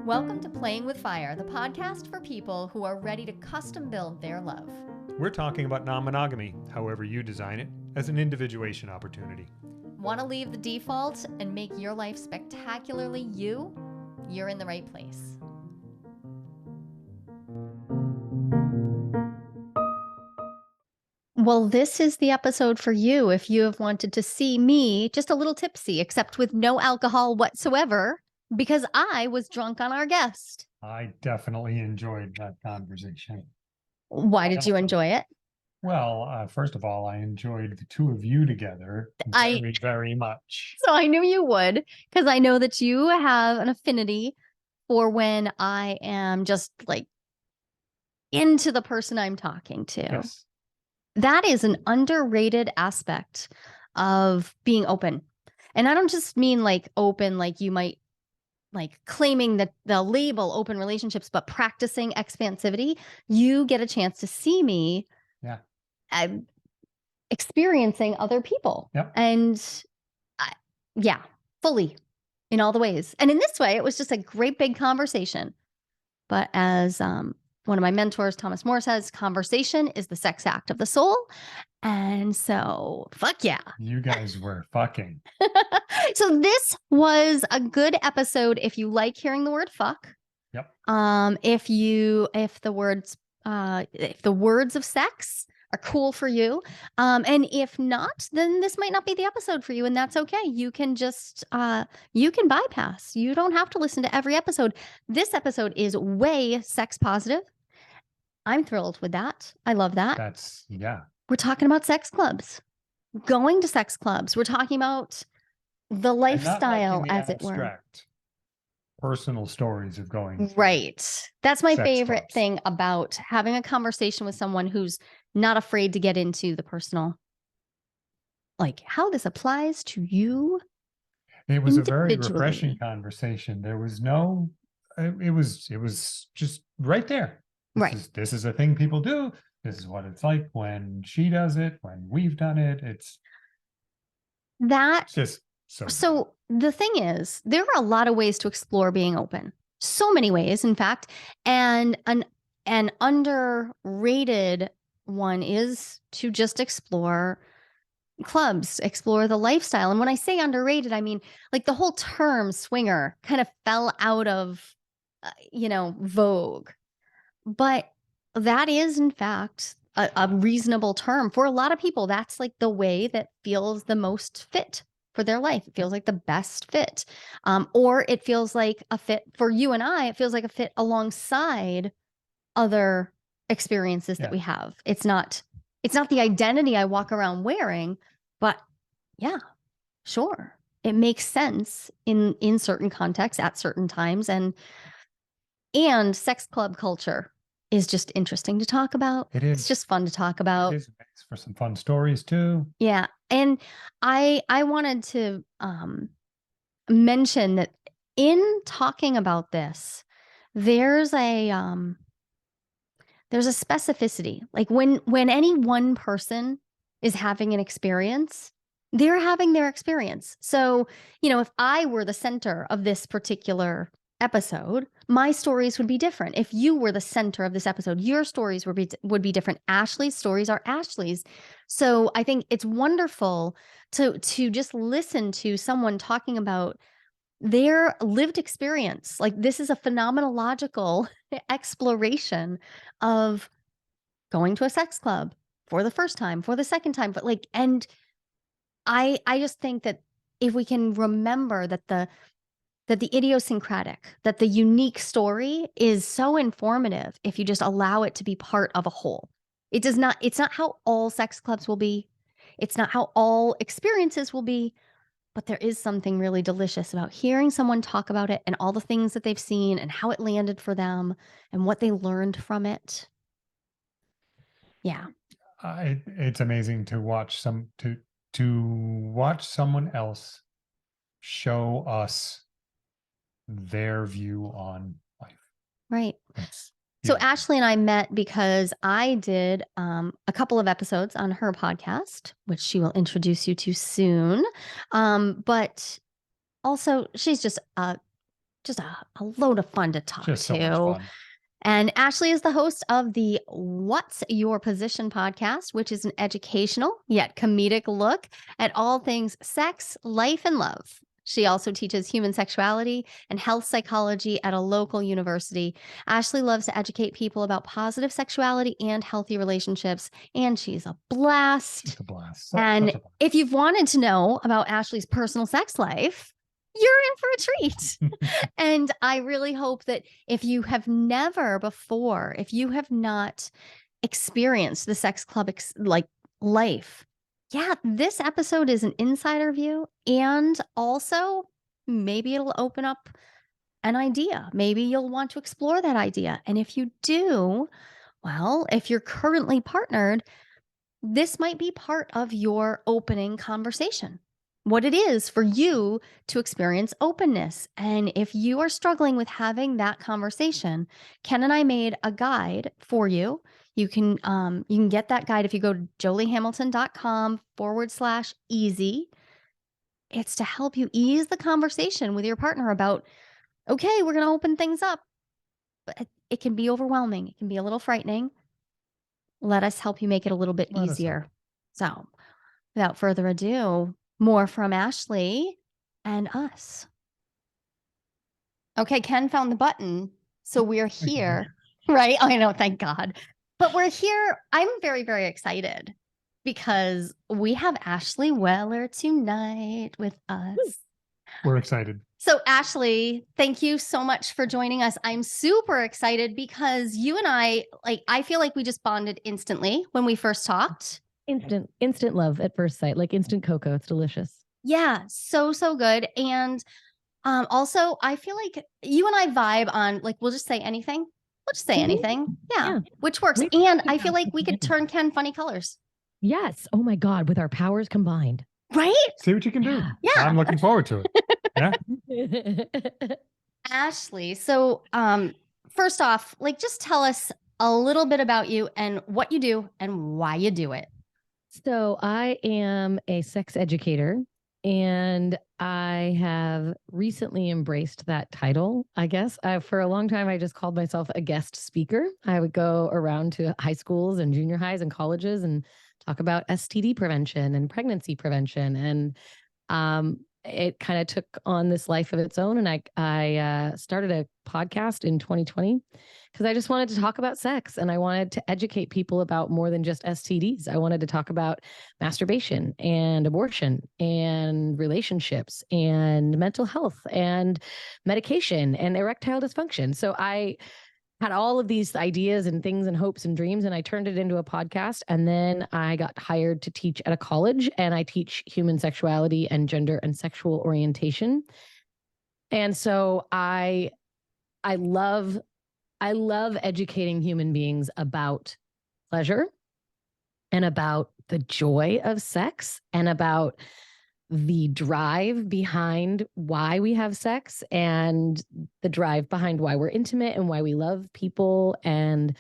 Welcome to Playing with Fire, the podcast for people who are ready to custom build their love. We're talking about non-monogamy, however you design it, as an individuation opportunity. Want to leave the default and make your life spectacularly you? You're in the right place. Well, this is the episode for you if you have wanted to see me just a little tipsy, except with no alcohol whatsoever, because I was drunk on our guest. I definitely enjoyed that conversation. Why did you enjoy it? Well, first of all, I enjoyed the two of you together very much. So I knew you would, because I know that you have an affinity for when I am just like into the person I'm talking to. Yes. That is an underrated aspect of being open. And I don't just mean like open, like you might like claiming that the label open relationships, but practicing expansivity. You get a chance to see me experiencing other people. Yep. And fully in all the ways. And in this way, it was just a great big conversation. But as one of my mentors, Thomas More, says, conversation is the sex act of the soul. And so, fuck yeah. You guys were fucking. So this was a good episode if you like hearing the word fuck. Yep. If the words of sex are cool for you. And if not, then this might not be the episode for you, and that's okay. You can just you can bypass. You don't have to listen to every episode. This episode is way sex positive. I'm thrilled with that. I love that. We're talking about sex clubs, going to sex clubs. We're talking about the lifestyle, as it were. Personal stories of going. Right. That's my favorite thing about having a conversation with someone who's not afraid to get into the personal, like how this applies to you. It was a very refreshing conversation. There was no, it was just right there. This is a thing people do. This is what it's like when she does it, when we've done it. It's just so the thing is, there are a lot of ways to explore being open. So many ways, in fact. And an underrated one is to just explore clubs, explore the lifestyle. And when I say underrated, I mean like the whole term swinger kind of fell out of, vogue. But that is, in fact, a reasonable term for a lot of people. That's like the way that feels the most fit for their life. It feels like the best fit. Or it feels like a fit for you and I. It feels like a fit alongside other experiences that we have. It's not the identity I walk around wearing, but yeah, sure. It makes sense in certain contexts at certain times. And sex club culture is just interesting to talk about. It is. It's just fun to talk about. It is for some fun stories too. Yeah. And I wanted to mention that in talking about this, there's a specificity. Like when any one person is having an experience, they're having their experience. So, if I were the center of this particular episode, my stories would be different. If you were the center of this episode, your stories would be different. Ashley's stories are Ashley's. So I think it's wonderful to just listen to someone talking about their lived experience. Like this is a phenomenological exploration of going to a sex club for the first time, for the second time, but and I just think that if we can remember that the idiosyncratic, that the unique story is so informative if you just allow it to be part of a whole. It's not how all sex clubs will be. It's not how all experiences will be, but there is something really delicious about hearing someone talk about it and all the things that they've seen and how it landed for them and what they learned from it. Yeah. It's amazing to watch watch someone else show us their view on life. Right. So Ashley and I met because I did a couple of episodes on her podcast, which she will introduce you to soon. But also she's just a just a load of fun to talk Just to. So much fun. And Ashley is the host of the What's Your Position podcast, which is an educational yet comedic look at all things sex, life, and love. She also teaches human sexuality and health psychology at a local university. Ashley loves to educate people about positive sexuality and healthy relationships, and she's a blast. Just a blast. And if you've wanted to know about Ashley's personal sex life, you're in for a treat. And I really hope that if you have never before, if you have not experienced the sex club life, yeah, this episode is an insider view. And also, maybe it'll open up an idea. Maybe you'll want to explore that idea. And if you do, well, if you're currently partnered, this might be part of your opening conversation. What it is for you to experience openness. And if you are struggling with having that conversation, Ken and I made a guide for you. You can get that guide if you go to jolihamilton.com/easy. It's to help you ease the conversation with your partner about, okay, we're going to open things up. But it can be overwhelming. It can be a little frightening. Let us help you make it a little bit easier. So without further ado, more from Ashley and us. Okay, Ken found the button. So we're here, right? I know, thank God. But we're here. I'm very, very excited because we have Ashley Weller tonight with us. We're excited. So Ashley, thank you so much for joining us. I'm super excited because you and I feel like we just bonded instantly when we first talked. Instant love at first sight, like instant cocoa. It's delicious. Yeah, so good. And also, I feel like you and I vibe on, like, we'll just say anything. We'll just say anything. Yeah, which works. And I feel like we could turn Ken funny colors. Yes. Oh my God, with our powers combined. Right? See what you can do. Yeah. I'm looking forward to it. Yeah. Ashley, so first off, just tell us a little bit about you and what you do and why you do it. So I am a sex educator, and I have recently embraced that title, I guess. For a long time, I just called myself a guest speaker. I would go around to high schools and junior highs and colleges and talk about STD prevention and pregnancy prevention. And it kind of took on this life of its own. And I started a podcast in 2020 because I just wanted to talk about sex, and I wanted to educate people about more than just STDs. I wanted to talk about masturbation and abortion and relationships and mental health and medication and erectile dysfunction. So I had all of these ideas and things and hopes and dreams, and I turned it into a podcast. And then I got hired to teach at a college, and I teach human sexuality and gender and sexual orientation. And so I love educating human beings about pleasure and about the joy of sex and about the drive behind why we have sex and the drive behind why we're intimate and why we love people. And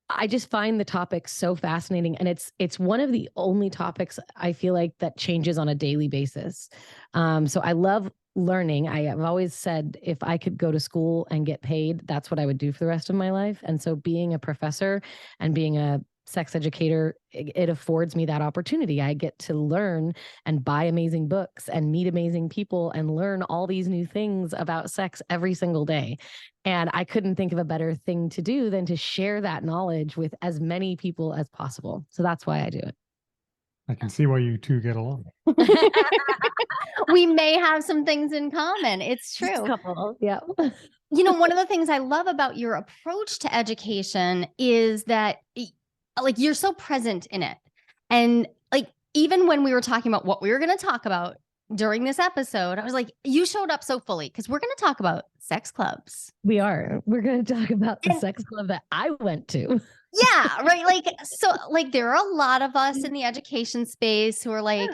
I just find the topic so fascinating. And it's one of the only topics I feel like that changes on a daily basis. So I love learning. I have always said, if I could go to school and get paid, that's what I would do for the rest of my life. And so being a professor and being a sex educator, it affords me that opportunity. I get to learn and buy amazing books and meet amazing people and learn all these new things about sex every single day. And I couldn't think of a better thing to do than to share that knowledge with as many people as possible. So that's why I do it. I can see why you two get along. We may have some things in common. It's true. Just a couple. Yeah. One of the things I love about your approach to education is that you're so present in it. And even when we were talking about what we were going to talk about during this episode, I was like, you showed up so fully because we're going to talk about sex clubs. We are. We're going to talk about the sex club that I went to. Yeah, right. There are a lot of us in the education space who are like,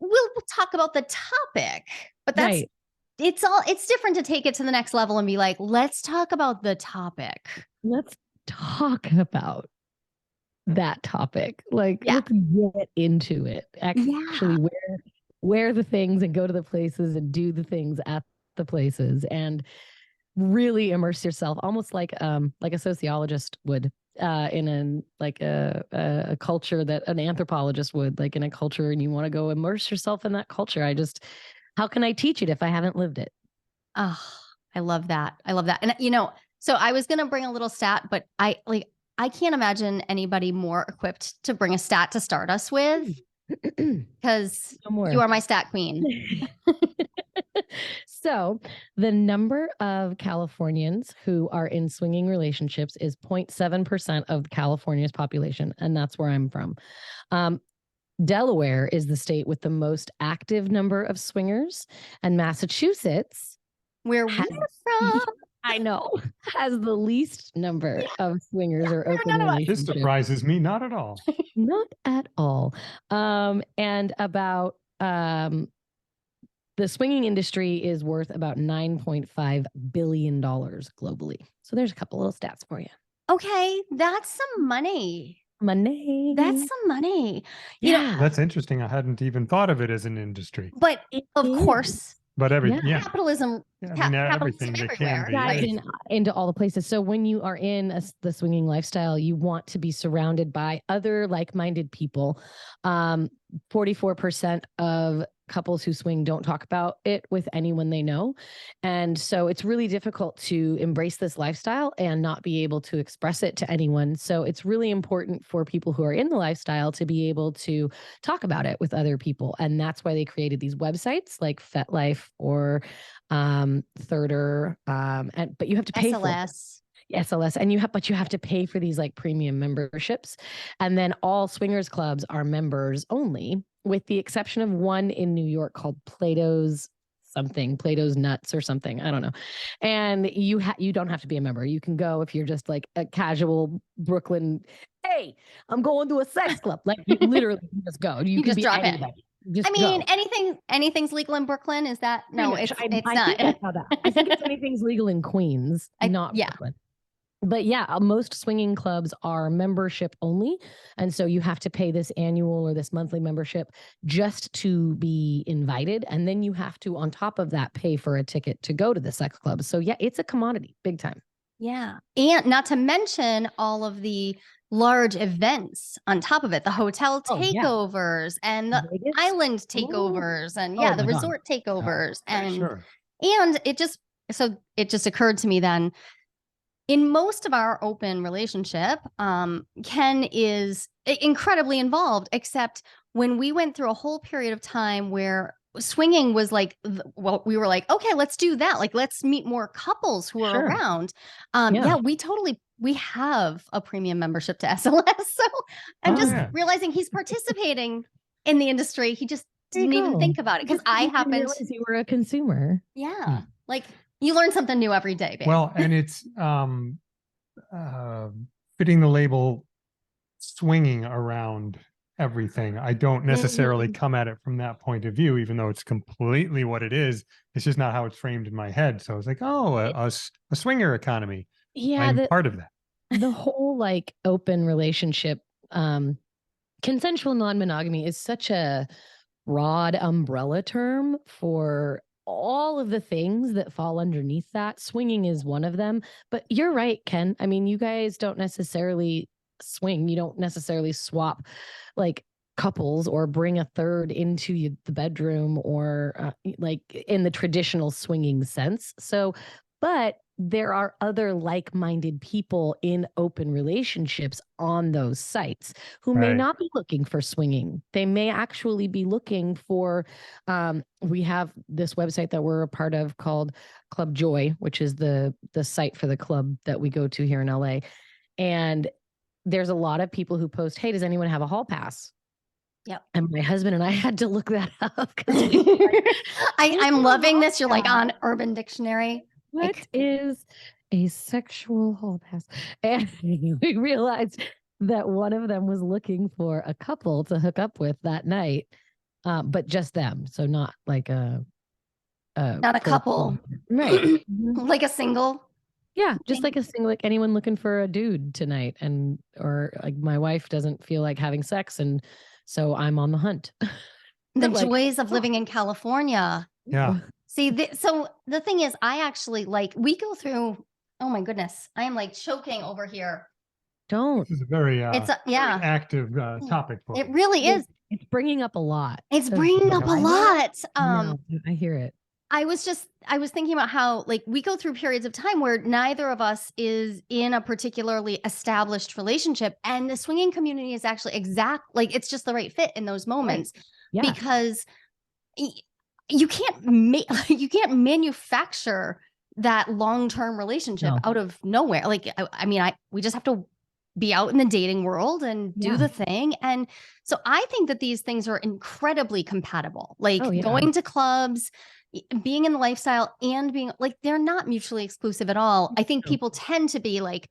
we'll talk about the topic, but that's right. It's different to take it to the next level and be like, let's talk about the topic. Let's talk about that topic. Let's get into it. Actually wear the things and go to the places and do the things at the places and really immerse yourself, almost like a sociologist would in a culture that an anthropologist would, like in a culture, and you want to go immerse yourself in that culture. How can I teach it if I haven't lived it? Oh, I love that. I love that. And so I was going to bring a little stat, but I can't imagine anybody more equipped to bring a stat to start us with, because you are my stat queen. So the number of Californians who are in swinging relationships is 0.7% of California's population. And that's where I'm from. Delaware is the state with the most active number of swingers, and Massachusetts, where we're from, I know, has the least number of swingers or open relationships. This surprises me not at all. Not at all. And about the swinging industry is worth about $9.5 billion globally. So there's a couple little stats for you. Okay, that's some money. That's some money. Yeah. That's interesting. I hadn't even thought of it as an industry. But of course. But capitalism, everything that can be into all the places. So when you are in the swinging lifestyle, you want to be surrounded by other like-minded people. 44% of couples who swing don't talk about it with anyone they know. And so it's really difficult to embrace this lifestyle and not be able to express it to anyone. So it's really important for people who are in the lifestyle to be able to talk about it with other people. And that's why they created these websites like FetLife or Thirder. But you have to pay SLS. SLS, and you have to pay for these like premium memberships. And then all swingers clubs are members only, with the exception of one in New York called Plato's Nuts or something. I don't know. And you don't have to be a member. You can go if you're just like a casual Brooklyn, hey, I'm going to a sex club. Like you literally just go. You can just drop anybody. Anything's legal in Brooklyn. Is that no? It's not. I think it's anything's legal in Queens, not Brooklyn. But yeah, most swinging clubs are membership only. And so you have to pay this annual or this monthly membership just to be invited. And then you have to, on top of that, pay for a ticket to go to the sex club. So yeah, it's a commodity, big time. Yeah. And not to mention all of the large events on top of it, the hotel takeovers and the Vegas? Island takeovers and the resort takeovers. And it just occurred to me then, in most of our open relationship, Ken is incredibly involved, except when we went through a whole period of time where swinging was like, we were like, okay, let's do that. Like, let's meet more couples who are around. We have a premium membership to SLS. So I'm just realizing he's participating in the industry. He just didn't even think about it because I happened to realize you were a consumer. Yeah. Like, you learn something new every day, babe. Well, and it's fitting the label swinging around everything. I don't necessarily come at it from that point of view, even though it's completely what it is. It's just not how it's framed in my head. So it's like, a swinger economy. Yeah, I'm part of that. The whole like open relationship, consensual non-monogamy is such a broad umbrella term for all of the things that fall underneath that. Swinging is one of them. But you're right, Ken. I mean, you guys don't necessarily swing. You don't necessarily swap like couples or bring a third into the bedroom or like in the traditional swinging sense. So, but there are other like-minded people in open relationships on those sites who may not be looking for swinging. They may actually be looking for, we have this website that we're a part of called Club Joy, which is the site for the club that we go to here in LA. And there's a lot of people who post, hey, does anyone have a hall pass? Yep. And my husband and I had to look that up. I'm loving this. You're like on Urban Dictionary. What is a sexual hall pass? And we realized that one of them was looking for a couple to hook up with that night, but just them. So not like not a couple, right? Like a single. Yeah, just like a single, like anyone looking for a dude tonight, or like my wife doesn't feel like having sex, and so I'm on the hunt. The joys of living in California. Yeah. See, so the thing is, I actually we go through, oh my goodness, I am like choking over here. Don't. This is a very, It's very active topic for It you. really is. It's bringing up a lot. It's bringing up a lot. No, I hear it. I was thinking about how we go through periods of time where neither of us is in a particularly established relationship, and the swinging community is actually it's just the right fit in those moments. Right. Yeah. Because you can't manufacture that long-term relationship out of nowhere. We just have to be out in the dating world and do the thing. And so I think that these things are incredibly compatible. Going to clubs, being in the lifestyle, and being they're not mutually exclusive at all. I think people tend to be like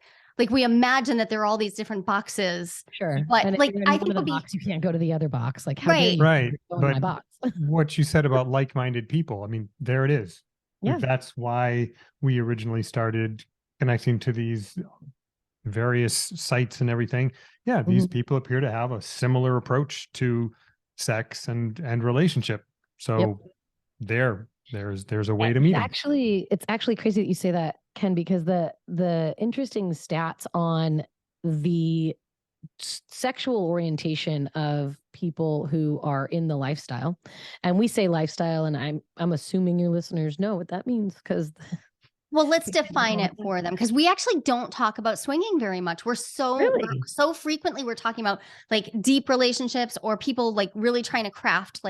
we imagine that there are all these different boxes. Sure. But and I think box, you can't go to the other box. How right. dare you go in my box? What you said about like-minded people, I mean, there it is. Yeah. That's why we originally started connecting to these various sites and everything. Yeah, these people appear to have a similar approach to sex and relationship. So there's a way to meet them. It's actually crazy that you say that, Ken, because the interesting stats on the sexual orientation of people who are in the lifestyle, and we say lifestyle, and I'm assuming your listeners know what that means, because well, let's define it for them, because we actually don't talk about swinging very much. We're so frequently we're talking about like deep relationships, or people really trying to craft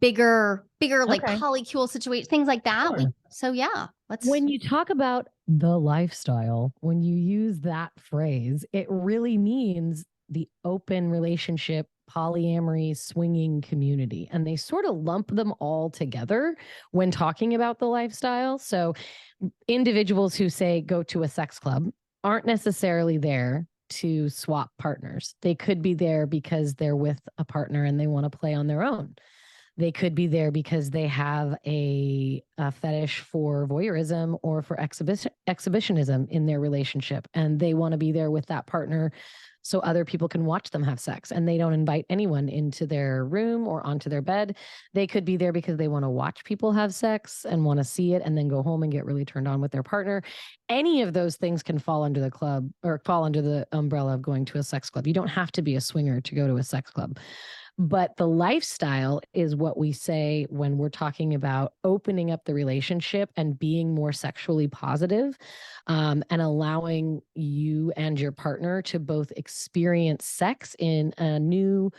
bigger like polycule situations, things like that. Sure. When you talk about the lifestyle, when you use that phrase, it really means the open relationship, polyamory, swinging community, and they sort of lump them all together when talking about the lifestyle. So individuals who say go to a sex club aren't necessarily there to swap partners. They could be there because they're with a partner and they want to play on their own. They could be there because they have a fetish for voyeurism or for exhibitionism in their relationship, and they want to be there with that partner so other people can watch them have sex, and they don't invite anyone into their room or onto their bed. They could be there because they want to watch people have sex and want to see it and then go home and get really turned on with their partner. Any of those things can fall under the club or fall under the umbrella of going to a sex club. You don't have to be a swinger to go to a sex club. But the lifestyle is what we say when we're talking about opening up the relationship and being more sexually positive, and allowing you and your partner to both experience sex in a new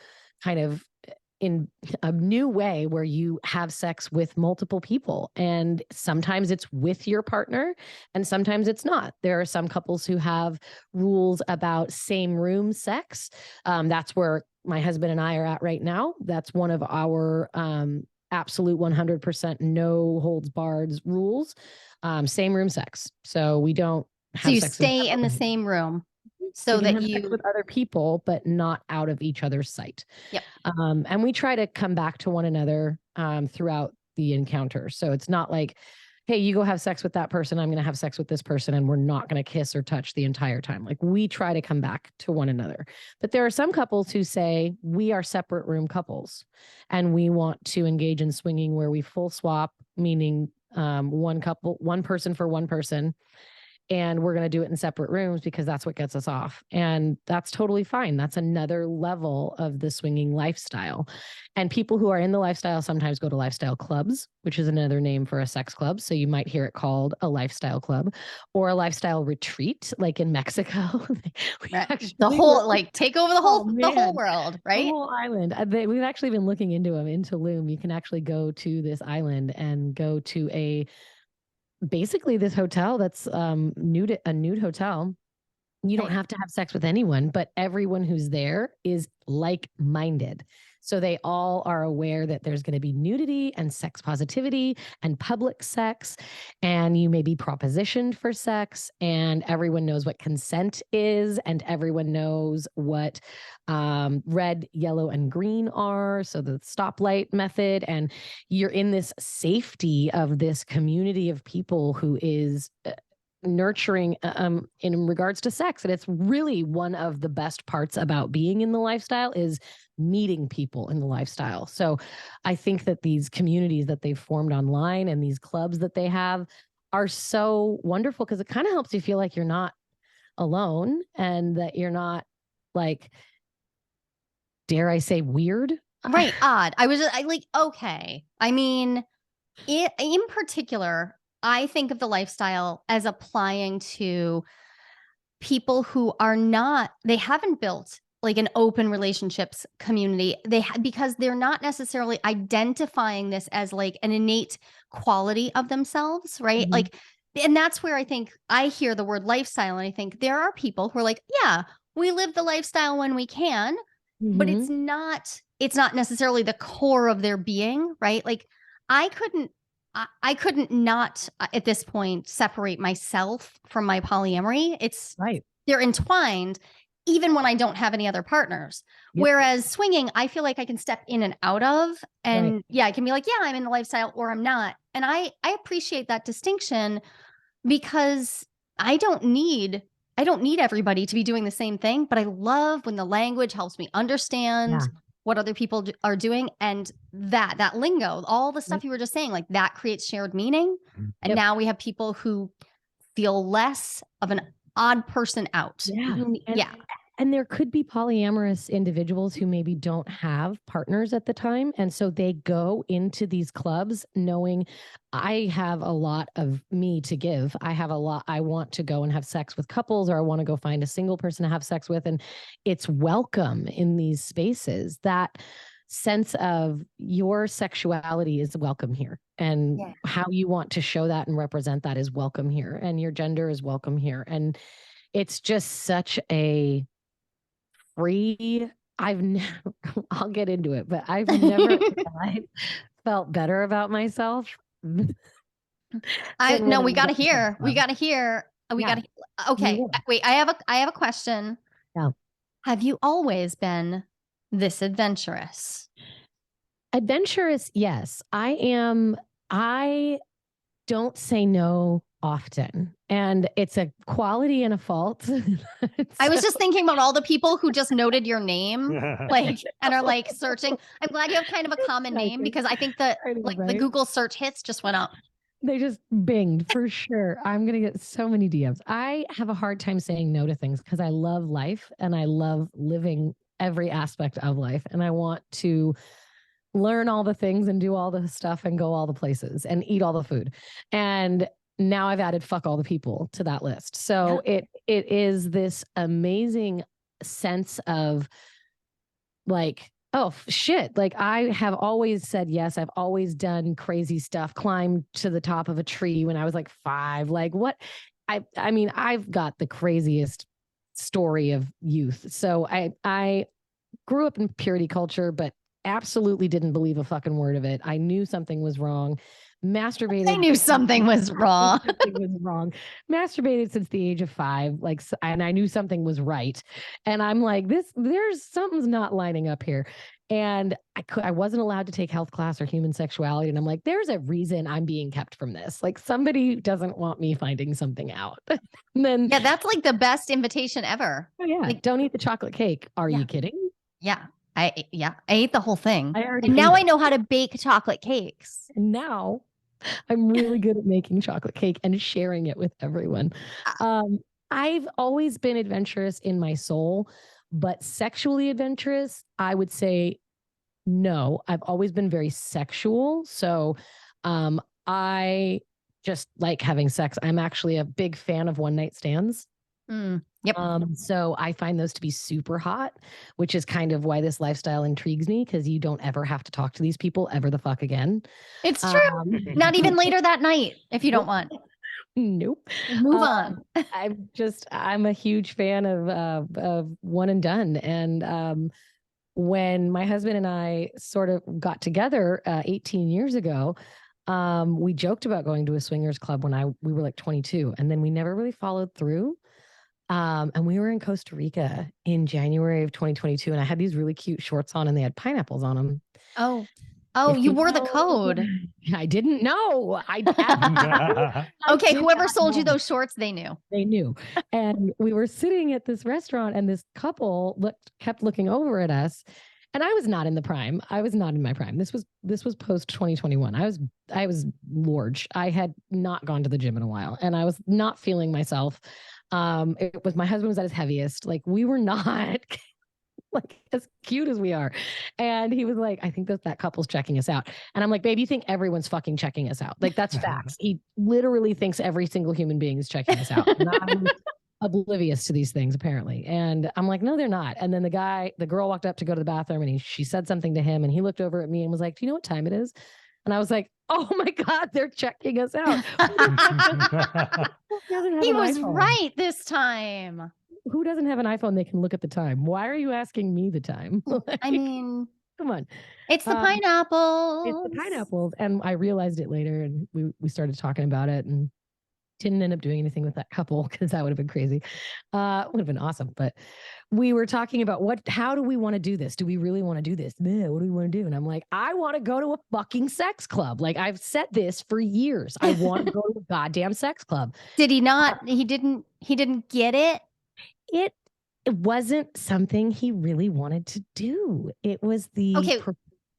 way where you have sex with multiple people. And sometimes it's with your partner and sometimes it's not. There are some couples who have rules about same room sex. That's where my husband and I are at right now. That's one of our absolute 100% no holds barred rules. Same room sex. So we don't have so you sex stay in the same room so that you sex with other people, but not out of each other's sight. Yep. And we try to come back to one another throughout the encounter. So it's not like, hey, you go have sex with that person, I'm going to have sex with this person, and we're not going to kiss or touch the entire time. We try to come back to one another. But there are some couples who say we are separate room couples and we want to engage in swinging where we full swap, meaning one person for one person. And we're going to do it in separate rooms because that's what gets us off. And that's totally fine. That's another level of the swinging lifestyle. And people who are in the lifestyle sometimes go to lifestyle clubs, which is another name for a sex club. So you might hear it called a lifestyle club or a lifestyle retreat, like in Mexico. The whole, take over the whole world, right? The whole island. We've actually been looking into them in Tulum. You can actually go to this island and go to basically this hotel that's a nude hotel. You don't have to have sex with anyone, but everyone who's there is like-minded. So they all are aware that there's going to be nudity and sex positivity and public sex, and you may be propositioned for sex, and everyone knows what consent is, and everyone knows what red, yellow, and green are. So the stoplight method, and you're in this safety of this community of people who is nurturing in regards to sex. And it's really one of the best parts about being in the lifestyle is meeting people in the lifestyle. So I think that these communities that they've formed online and these clubs that they have are so wonderful because it kind of helps you feel like you're not alone and that you're not like, dare I say, weird. Right. Odd. Okay. I mean, in particular, I think of the lifestyle as applying to people who are not, they haven't built like an open relationships community. Because they're not necessarily identifying this as like an innate quality of themselves, right? Mm-hmm. Like, and that's where I think I hear the word lifestyle and I think there are people who are like, yeah, we live the lifestyle when we can, but it's not necessarily the core of their being, right? Like I couldn't not at this point separate myself from my polyamory. It's right. They're entwined even when I don't have any other partners. Yep. Whereas swinging, I feel like I can step in and out of, and right. Yeah, I can be like, yeah, I'm in the lifestyle or I'm not. And I appreciate that distinction because I don't need everybody to be doing the same thing, but I love when the language helps me understand what other people are doing, and that lingo, all the stuff you were just saying, like that creates shared meaning. And now we have people who feel less of an odd person out. And there could be polyamorous individuals who maybe don't have partners at the time. And so they go into these clubs knowing I have a lot of me to give. I have a lot. I want to go and have sex with couples, or I want to go find a single person to have sex with. And it's welcome in these spaces. That sense of your sexuality is welcome here. And how you want to show that and represent that is welcome here. And your gender is welcome here. And it's just such a free, I'll get into it, but I've never felt better about myself. We got to hear. Okay. Wait, I have a question. Yeah. Have you always been this adventurous? Adventurous, yes. I am. I don't say no often, and it's a quality and a fault. I was just thinking about all the people who just noted your name, like, and are like searching. I'm glad you have kind of a common name because I think that the Google search hits just went up. They just binged for sure. I'm going to get so many DMs. I have a hard time saying no to things because I love life and I love living every aspect of life. And I want to learn all the things and do all the stuff and go all the places and eat all the food. And now I've added fuck all the people to that list. So it is this amazing sense of like, oh shit. Like I have always said yes. I've always done crazy stuff, climbed to the top of a tree when I was like 5. Like what? I mean, I've got the craziest story of youth. So I grew up in purity culture, but absolutely didn't believe a fucking word of it. I knew something was wrong. Masturbated. I knew something was wrong. Masturbated since the age of 5, like, and I knew something was right. And I'm like, there's something's not lining up here. And I wasn't allowed to take health class or human sexuality. And I'm like, there's a reason I'm being kept from this. Like somebody doesn't want me finding something out. And then that's like the best invitation ever. Oh yeah. Like, don't eat the chocolate cake. Are you kidding? Yeah. I ate the whole thing. And now I know how to bake chocolate cakes. And now I'm really good at making chocolate cake and sharing it with everyone. I've always been adventurous in my soul, but sexually adventurous, I would say no. I've always been very sexual. So I just like having sex. I'm actually a big fan of one-night stands. Yep. So I find those to be super hot, which is kind of why this lifestyle intrigues me, because you don't ever have to talk to these people ever the fuck again. It's true. Not even later that night if you don't want. Nope. Move on. I'm a huge fan of one and done. And when my husband and I sort of got together 18 years ago, we joked about going to a swingers club when we were like 22, and then we never really followed through. And we were in Costa Rica in January of 2022, and I had these really cute shorts on and they had pineapples on them. Oh. Oh, you wore the code. I didn't know. Okay, whoever sold you those shorts, they knew. They knew. And we were sitting at this restaurant and this couple kept looking over at us. And I was not in the prime. I was not in my prime. This was post 2021. I was large. I had not gone to the gym in a while and I was not feeling myself. It was, my husband was at his heaviest. Like, we were not like as cute as we are. And he was like, I think that couple's checking us out. And I'm like, babe, you think everyone's fucking checking us out? Like, that's facts. He literally thinks every single human being is checking us out. And I'm oblivious to these things, apparently. And I'm like, no, they're not. And then the girl walked up to go to the bathroom and she said something to him and he looked over at me and was like, do you know what time it is? And I was like, oh my God, they're checking us out. He was right this time. Who doesn't have an iPhone they can look at the time? Why are you asking me the time? Like, I mean, come on. It's the pineapples. It's the pineapples. And I realized it later and we started talking about it and didn't end up doing anything with that couple because that would have been crazy. Would have been awesome. But we were talking about how do we want to do this? Do we really want to do this? Man, what do we want to do? And I'm like, I want to go to a fucking sex club. Like, I've said this for years. I want to go to a goddamn sex club. Did he not? He didn't get it? It wasn't something he really wanted to do. It was the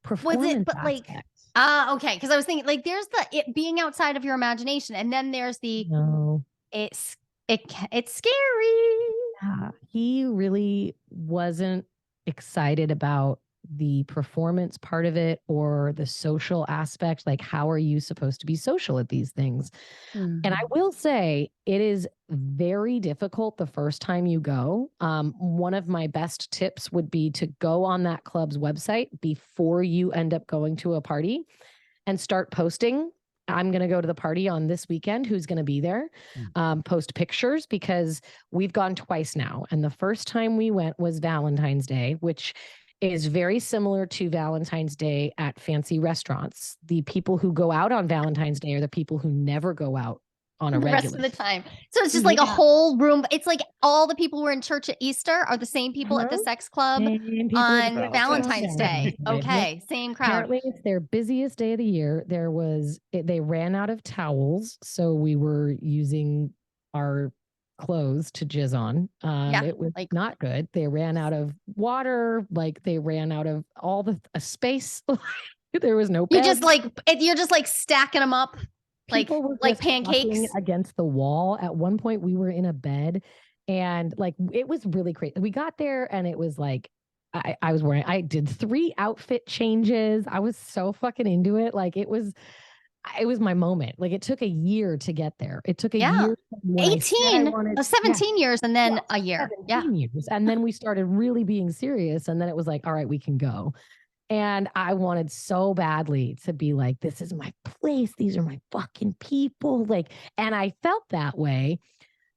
performance. Was it, but aspect. Okay. Because I was thinking, like, there's it being outside of your imagination, and then there's it's scary. Yeah, he really wasn't excited about the performance part of it or the social aspect. Like, how are you supposed to be social at these things? Mm-hmm. And I will say it is very difficult the first time you go. One of my best tips would be to go on that club's website before you end up going to a party and start posting. I'm going to go to the party on this weekend. Who's going to be there? Post pictures, because we've gone twice now. And the first time we went was Valentine's Day, which is very similar to Valentine's Day at fancy restaurants. The people who go out on Valentine's Day are the people who never go out on a regular. The rest of the time. So it's just like a whole room. It's like all the people who were in church at Easter are the same people at the sex club on Valentine's Day. Okay, same crowd. Apparently it's their busiest day of the year. They ran out of towels, so we were using our clothes to jizz on. It was like not good. They ran out of water, like they ran out of all the space. There was no bed. You're just like stacking them up like pancakes against the wall. At one point we were in a bed and like it was really crazy. We got there and it was like I did 3 outfit changes. I was so fucking into it. Like it was my moment. Like it took a year to get there. It took a year. 17 years and then a year. 17 years. And then we started really being serious. And then it was like, all right, we can go. And I wanted so badly to be like, this is my place. These are my fucking people. Like, and I felt that way.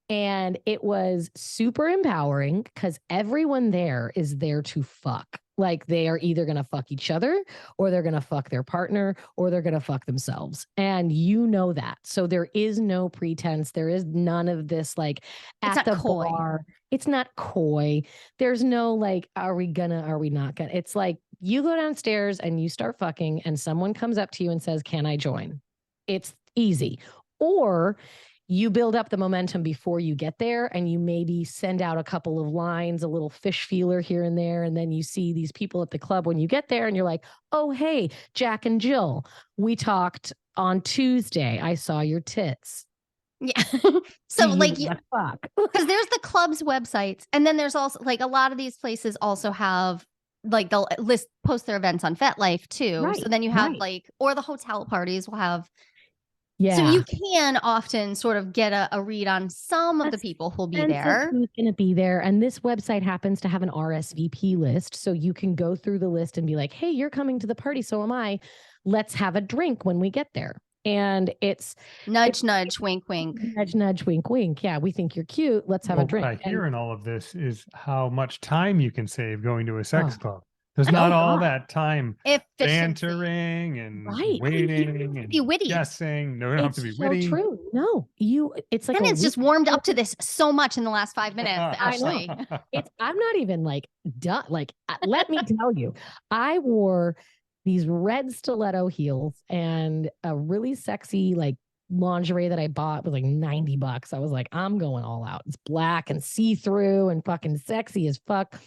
And it was super empowering because everyone there is there to fuck. Like they are either going to fuck each other or they're going to fuck their partner or they're going to fuck themselves. And you know that. So there is no pretense. There is none of this like at the bar. It's not coy. There's no like, are we not gonna? It's like you go downstairs and you start fucking and someone comes up to you and says, can I join? It's easy. Or you build up the momentum before you get there and you maybe send out a couple of lines, a little fish feeler here and there. And then you see these people at the club when you get there and you're like, oh, hey, Jack and Jill, we talked on Tuesday. I saw your tits. Yeah. So like, because there's the club's websites. And then there's also like a lot of these places also have like they'll post their events on FetLife too. Right, so then you have or the hotel parties will have. Yeah. So you can often sort of get a read on some of the people who'll be there. Who's going to be there. And this website happens to have an RSVP list. So you can go through the list and be like, hey, you're coming to the party. So am I. Let's have a drink when we get there. And it's nudge, wink, wink. Nudge, wink, wink. Yeah, we think you're cute. Let's have a drink. What I hear in all of this is how much time you can save going to a sex club. There's not all that time bantering and waiting and be witty. Guessing. No, you don't have to be witty. True. No, it's like it's just warmed up to this so much in the last 5 minutes. Ashley, I'm not even like done. Like, let me tell you, I wore these red stiletto heels and a really sexy like lingerie that I bought was like $90. I was like, I'm going all out. It's black and see-through and fucking sexy as fuck.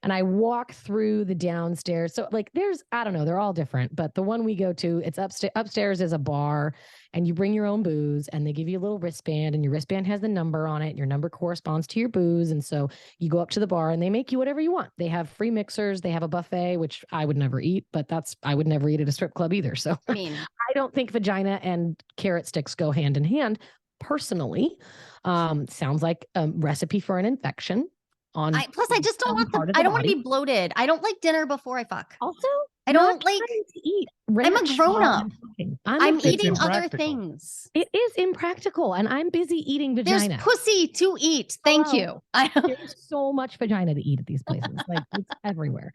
And I walk through the downstairs. So like I don't know, they're all different, but the one we go to, it's upstairs is a bar and you bring your own booze and they give you a little wristband and your wristband has the number on it. Your number corresponds to your booze. And so you go up to the bar and they make you whatever you want. They have free mixers. They have a buffet, which I would never eat, but I would never eat at a strip club either. So I mean, I don't think vagina and carrot sticks go hand in hand personally. Sounds like a recipe for an infection. Plus, I just don't want I don't want to be bloated. I don't like dinner before I fuck. Also, I don't like to eat. I'm a grown up. I'm eating other things. It is impractical, and I'm busy eating vagina. There's pussy to eat. Thank you. There's so much vagina to eat at these places. Like it's everywhere.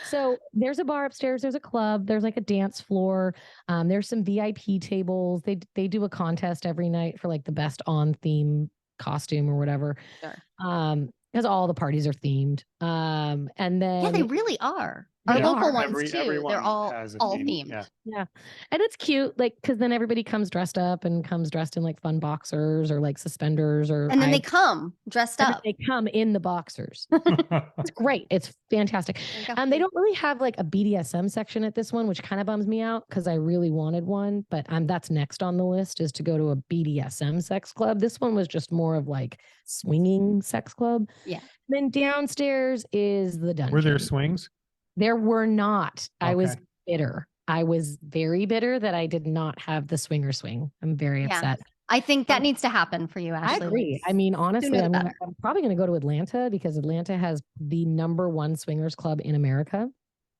So there's a bar upstairs. There's a club. There's like a dance floor. There's some VIP tables. They do a contest every night for like the best on theme costume or whatever. Sure. Because all the parties are themed. And then they really are. Our local ones too. They're all themed. Yeah. And it's cute, like, because then everybody comes dressed up and comes dressed in like fun boxers or like suspenders and then they come dressed up. They come in the boxers. It's great. It's fantastic. They don't really have like a BDSM section at this one, which kind of bums me out because I really wanted one, but that's next on the list is to go to a BDSM sex club. This one was just more of like swinging sex club. Yeah. And then downstairs is the dungeon. Were there swings? There were not. Okay. I was bitter. I was very bitter that I did not have the swinger swing. I'm very upset. I think that needs to happen for you, Ashley. I agree. I mean, honestly, I'm probably going to go to Atlanta because Atlanta has the #1 swingers club in America.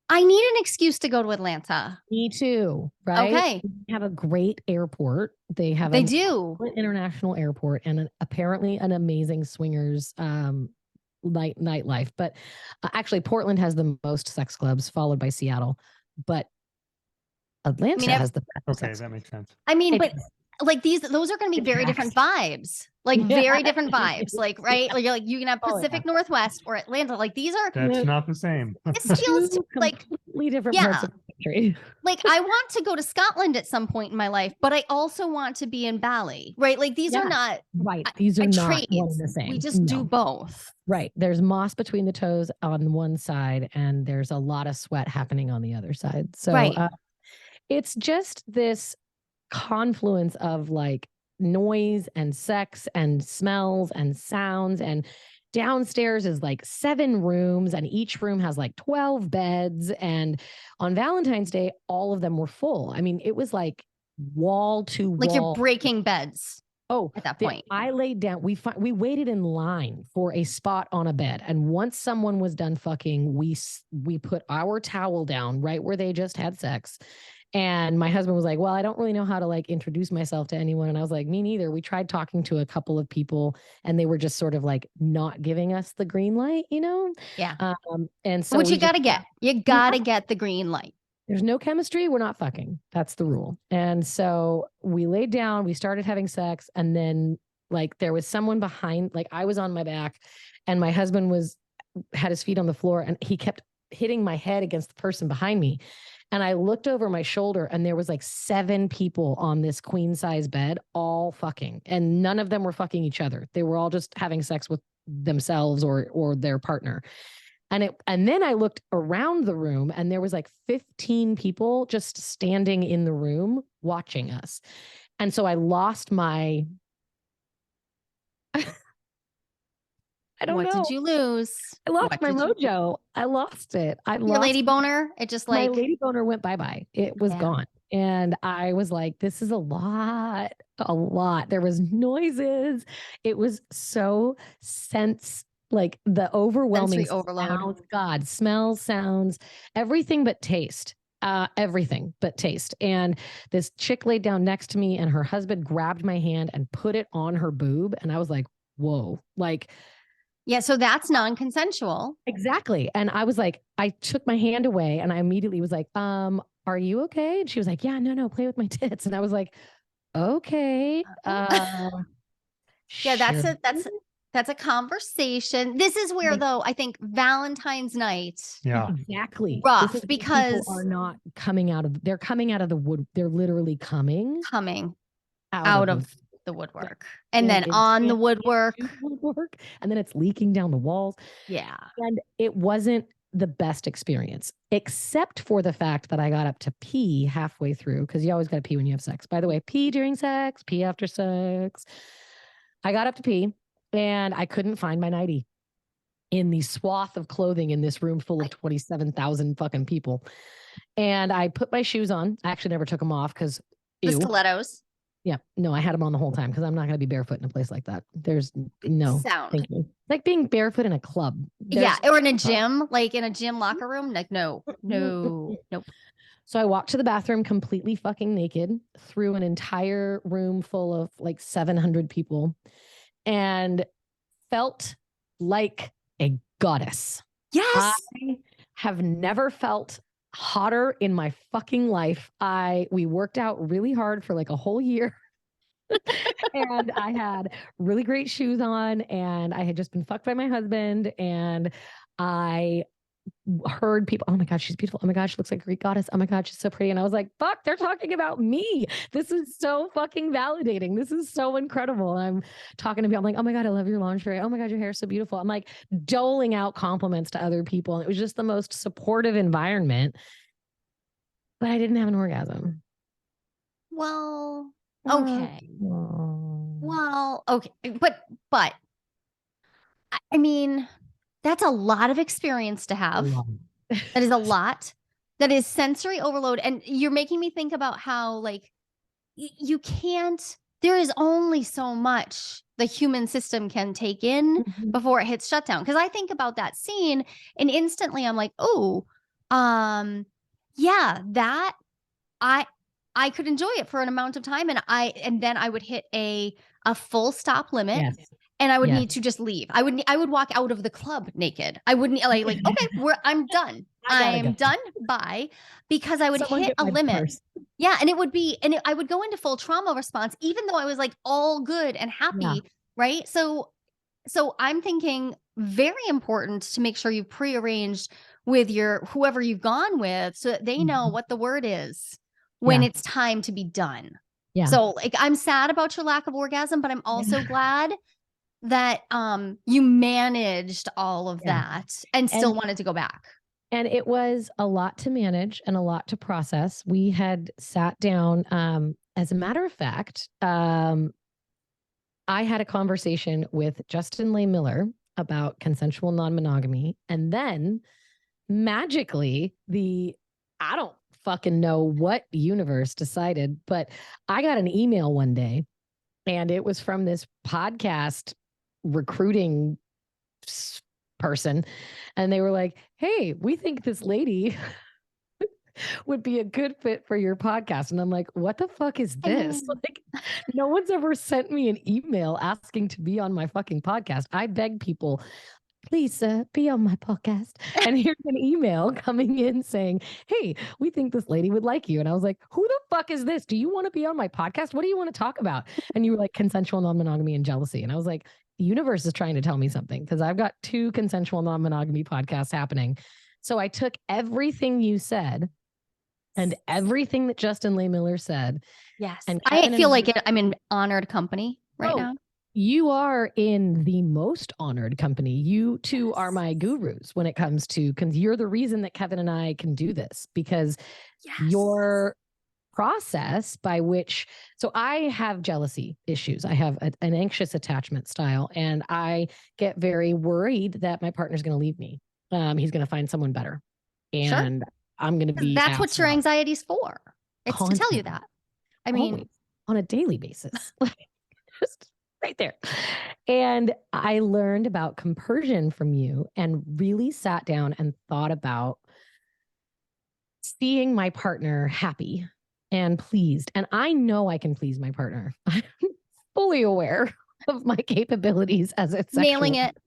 I need an excuse to go to Atlanta. Me too. Right? Okay. They have a great airport. They do an international airport and apparently an amazing swingers nightlife, but actually Portland has the most sex clubs, followed by Seattle, but Atlanta has the best. Okay, that makes sense. I mean, but like those are going to be very different vibes, like very different vibes, like right, like you can have Pacific Northwest or Atlanta, like these are that's not the same. This feels like completely different parts of the country. Like I want to go to Scotland at some point in my life, but I also want to be in Bali, right? Like these are not right. These are not one and the same. We just do both. Right. There's moss between the toes on one side, and there's a lot of sweat happening on the other side. So it's just this confluence of like noise and sex and smells and sounds, and downstairs is like 7 rooms and each room has like 12 beds, and on Valentine's Day all of them were full. I mean, it was like wall to wall. Like you're breaking beds. Oh, at that point I laid down. We waited in line for a spot on a bed, and once someone was done fucking, we put our towel down right where they just had sex. And my husband was like, well, I don't really know how to like introduce myself to anyone. And I was like, me neither. We tried talking to a couple of people and they were just sort of like not giving us the green light, you know? Yeah. And so which you got to get. You got to get the green light. There's no chemistry. We're not fucking. That's the rule. And so we laid down, we started having sex. And then like there was someone behind, like I was on my back and my husband had his feet on the floor and he kept hitting my head against the person behind me. And I looked over my shoulder and there was like 7 people on this queen size bed, all fucking, and none of them were fucking each other. They were all just having sex with themselves or their partner. And then I looked around the room and there was like 15 people just standing in the room watching us. And so I lost my, I don't know. What did you lose? I lost my mojo. I lost it. Your lady boner? It just like. My lady boner went bye-bye. It was gone. And I was like, this is a lot. There was noises. It was so like the overwhelming sounds, God, smells, sounds, everything but taste. Everything but taste. And this chick laid down next to me and her husband grabbed my hand and put it on her boob. And I was like, whoa, like. Yeah, so that's non-consensual. Exactly. And I was like, I took my hand away and I immediately was like, are you okay? And she was like, yeah, no, play with my tits. And I was like, okay. Yeah, that's That's a conversation. This is where, though, I think Valentine's night. Yeah, exactly. Rough, this is because people are not coming out of. They're coming out of the wood. They're literally coming out of the woodwork, and then on the woodwork, and then it's leaking down the walls. Yeah, and it wasn't the best experience, except for the fact that I got up to pee halfway through, because you always got to pee when you have sex. By the way, pee during sex, pee after sex. I got up to pee. And I couldn't find my nightie in the swath of clothing in this room full of 27,000 fucking people. And I put my shoes on. I actually never took them off because the stilettos. Yeah, no, I had them on the whole time because I'm not going to be barefoot in a place like that. There's no sound. Thank you. Like being barefoot in a club. Or in a gym, like in a gym locker room. Like nope. So I walked to the bathroom completely fucking naked through an entire room full of like 700 people. And felt like a goddess. Yes. I have never felt hotter in my fucking life. We worked out really hard for like a whole year. And I had really great shoes on, and I had just been fucked by my husband, and I heard people, oh my God, she's beautiful. Oh my God, she looks like a Greek goddess. Oh my God, she's so pretty. And I was like, fuck, they're talking about me. This is so fucking validating. This is so incredible. I'm talking to people. I'm like, oh my God, I love your lingerie. Oh my God, your hair is so beautiful. I'm like doling out compliments to other people. And it was just the most supportive environment. But I didn't have an orgasm. Well, okay. Well, okay. But I mean, that's a lot of experience to have. That is a lot. That is sensory overload. And you're making me think about how, like, you can't, there is only so much the human system can take in before it hits shutdown. Because I think about that scene and instantly I'm like, oh, yeah, that I could enjoy it for an amount of time, and then I would hit a full stop limit. Yes. And I would need to just leave. I would walk out of the club naked. I wouldn't like okay, I'm done. I'm done. Bye. Because I would hit a limit. Purse. Yeah, and I would go into full trauma response, even though I was like all good and happy, right? So I'm thinking very important to make sure you prearranged with whoever you've gone with, so that they know what the word is when it's time to be done. Yeah. So like, I'm sad about your lack of orgasm, but I'm also glad that you managed all of that and still wanted to go back. And it was a lot to manage and a lot to process. We had sat down. As a matter of fact, I had a conversation with Justin Lay Miller about consensual non-monogamy. And then magically, I don't fucking know what universe decided, but I got an email one day, and it was from this podcast recruiting person, and they were like, hey, we think this lady would be a good fit for your podcast. And I'm like, what the fuck is this? Like, no one's ever sent me an email asking to be on my fucking podcast. I beg people, please be on my podcast. And here's an email coming in saying, hey, we think this lady would like you. And I was like, who the fuck is this? Do you want to be on my podcast? What do you want to talk about? And you were like, consensual non-monogamy and jealousy. And I was like, the universe is trying to tell me something, because I've got 2 consensual non-monogamy podcasts happening. So I took everything you said and everything that Justin Lay Miller said. Yes. And I feel like I'm in honored company right now. You are in the most honored company. You two are my gurus when it comes to, because you're the reason that Kevin and I can do this, because your process by which, so I have jealousy issues. I have an anxious attachment style, and I get very worried that my partner's going to leave me. He's going to find someone better. And I'm going to be. That's what your anxiety is for. It's to tell you that. I mean, always, on a daily basis. Just right there. And I learned about compersion from you, and really sat down and thought about seeing my partner happy and pleased. And I know I can please my partner. I'm fully aware of my capabilities as a sexual. Nailing it.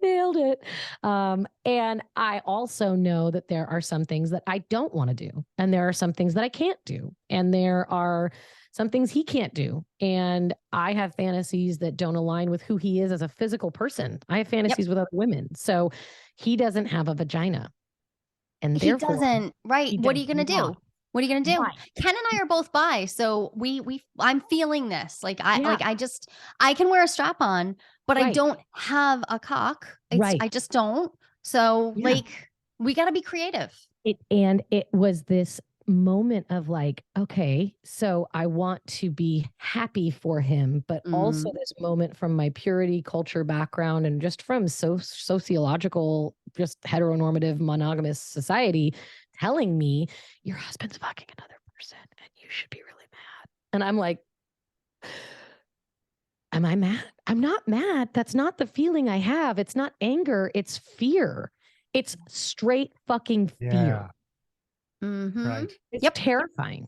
Nailed it. And I also know that there are some things that I don't want to do. And there are some things that I can't do. And there are some things he can't do. And I have fantasies that don't align with who he is as a physical person. I have fantasies with other women. So he doesn't have a vagina. And he therefore, doesn't, right? What are you going to do? What are you going to do? Why? Ken and I are both bi, so I'm feeling this. Like I can wear a strap on, but I don't have a cock. I just don't. So like we got to be creative. It was this moment of like, okay, so I want to be happy for him, but also this moment from my purity culture background and just from sociological, just heteronormative monogamous society telling me your husband's fucking another person and you should be really mad. And I'm like, am I mad? I'm not mad. That's not the feeling I have. It's not anger. It's fear. It's straight fucking fear. Right. It's terrifying.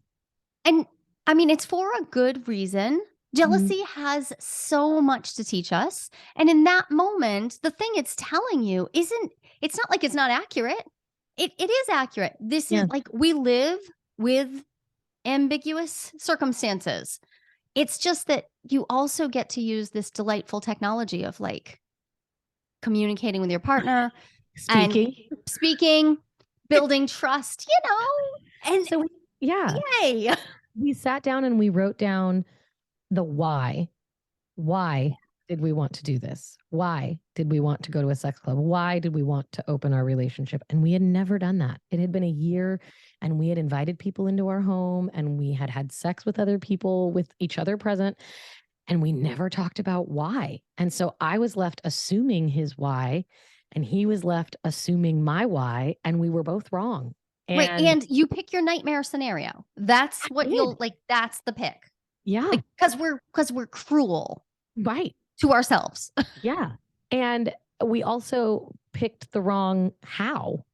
And I mean, it's for a good reason. Jealousy has so much to teach us. And in that moment, the thing it's telling you it's not like it's not accurate. It is accurate. This is like we live with ambiguous circumstances. It's just that you also get to use this delightful technology of like communicating with your partner, speaking, building trust, And so yay. We sat down and we wrote down the why. Why did we want to do this? Why did we want to go to a sex club? Why did we want to open our relationship? And we had never done that. It had been a year and we had invited people into our home and we had had sex with other people with each other present. And we never talked about why. And so I was left assuming his why and he was left assuming my why. And we were both wrong. And you pick your nightmare scenario. That's what that's the pick. Yeah. Because we're cruel. Right. To ourselves. Yeah. And we also picked the wrong how.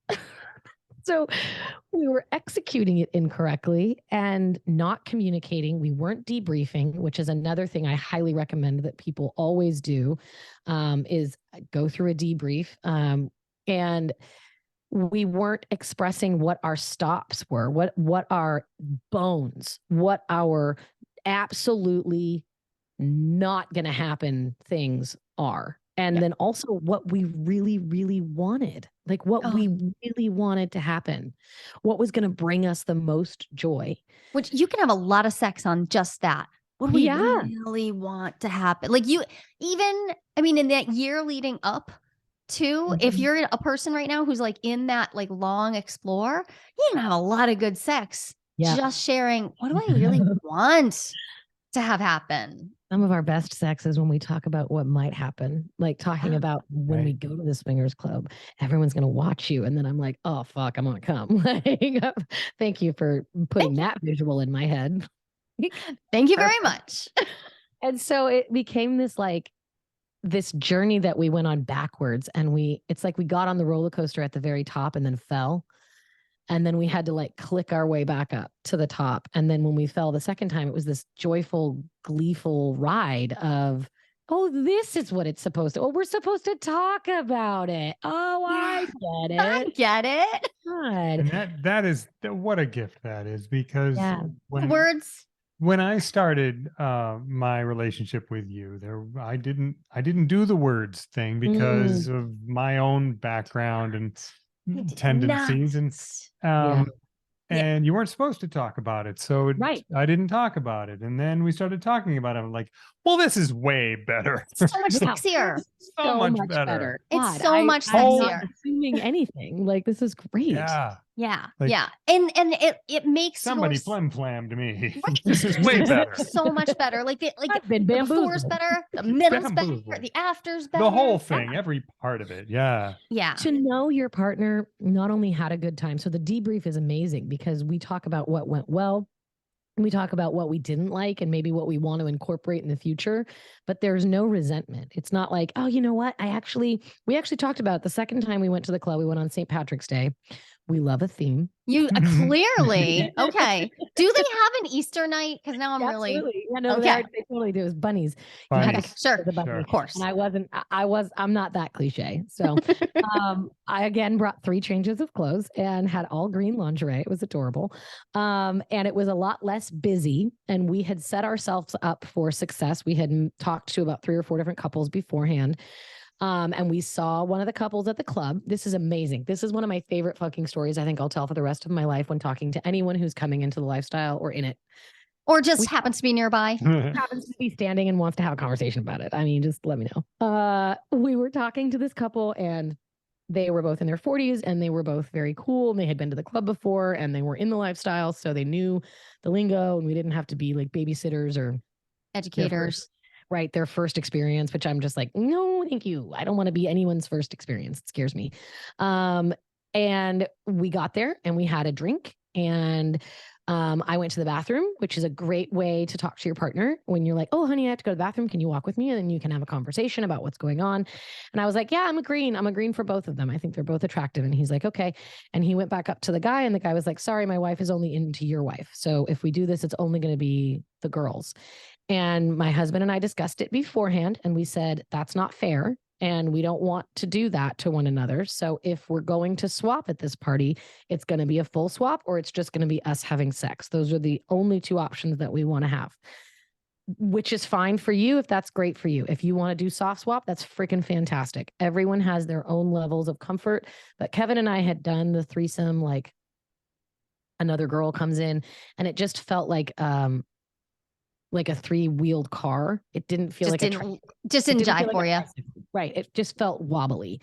So we were executing it incorrectly and not communicating. We weren't debriefing, which is another thing I highly recommend that people always do, is go through a debrief. And we weren't expressing what our stops were, what our bones, what our absolutely not going to happen things are. And then also what we really, really wanted, like what we really wanted to happen, what was going to bring us the most joy. Which you can have a lot of sex on just that. What do we really want to happen? Like in that year leading up to, if you're a person right now who's like in that like long explore, you can have a lot of good sex. Just sharing, what do I really want to have happen? Some of our best sex is when we talk about what might happen, like talking about when we go to the swingers club, everyone's going to watch you. And then I'm like, oh, fuck, I'm going to come. Like, thank you for putting that visual in my head. Thank you very much. And so it became this journey that we went on backwards. And it's like we got on the roller coaster at the very top and then fell. And then we had to like click our way back up to the top. And then when we fell the second time, it was this joyful, gleeful ride of, oh, this is what it's supposed to. Oh, we're supposed to talk about it. Oh, I get it. I get it. God. And that is what a gift that is, because when I started my relationship with you, I didn't do the words thing because of my own background and tendencies and you weren't supposed to talk about it, so I didn't talk about it, and then we started talking about it. I'm like, well, this is way better. So much sexier. so much better. It's so much sexier. I'm not assuming anything. Like, this is great. Yeah. And it makes somebody flammed me. This is way better. So much better. Like the before's better, the middle's better, the after's better. The whole thing, every part of it. Yeah. To know your partner not only had a good time. So the debrief is amazing because we talk about what went well. And we talk about what we didn't like and maybe what we want to incorporate in the future, but there's no resentment. It's not like, oh, you know what? We actually talked about it the second time we went to the club. We went on St. Patrick's Day. We love a theme. You clearly. Okay. Do they have an Easter night? Because now I'm really. Absolutely. Yeah, no, Okay. they totally do. It was bunnies. Bunnies. Okay, sure. Of course. And I'm not that cliche. So I again brought 3 changes of clothes and had all green lingerie. It was adorable. And it was a lot less busy. And we had set ourselves up for success. We had talked to about 3 or 4 different couples beforehand. And we saw one of the couples at the club. This is amazing. This is one of my favorite fucking stories I think I'll tell for the rest of my life when talking to anyone who's coming into the lifestyle or in it. Or just happens to be nearby. Happens to be standing and wants to have a conversation about it. I mean, just let me know. We were talking to this couple and they were both in their 40s and they were both very cool. And they had been to the club before and they were in the lifestyle. So they knew the lingo and we didn't have to be like babysitters or educators. Their first experience, which I'm just like, no, thank you. I don't want to be anyone's first experience. It scares me. And we got there and we had a drink and I went to the bathroom, which is a great way to talk to your partner when you're like, oh, honey, I have to go to the bathroom. Can you walk with me? And then you can have a conversation about what's going on. And I was like, yeah, I'm agreeing for both of them. I think they're both attractive. And he's like, okay. And he went back up to the guy and the guy was like, sorry, my wife is only into your wife. So if we do this, it's only going to be the girls. And my husband and I discussed it beforehand and we said, that's not fair. And we don't want to do that to one another. So if we're going to swap at this party, it's going to be a full swap or it's just going to be us having sex. Those are the only 2 options that we want to have, which is fine for you if that's great for you. If you want to do soft swap, that's freaking fantastic. Everyone has their own levels of comfort. But Kevin and I had done the threesome, like another girl comes in and it just felt like a 3-wheeled car. It didn't feel just didn't jive for you. Right. It just felt wobbly.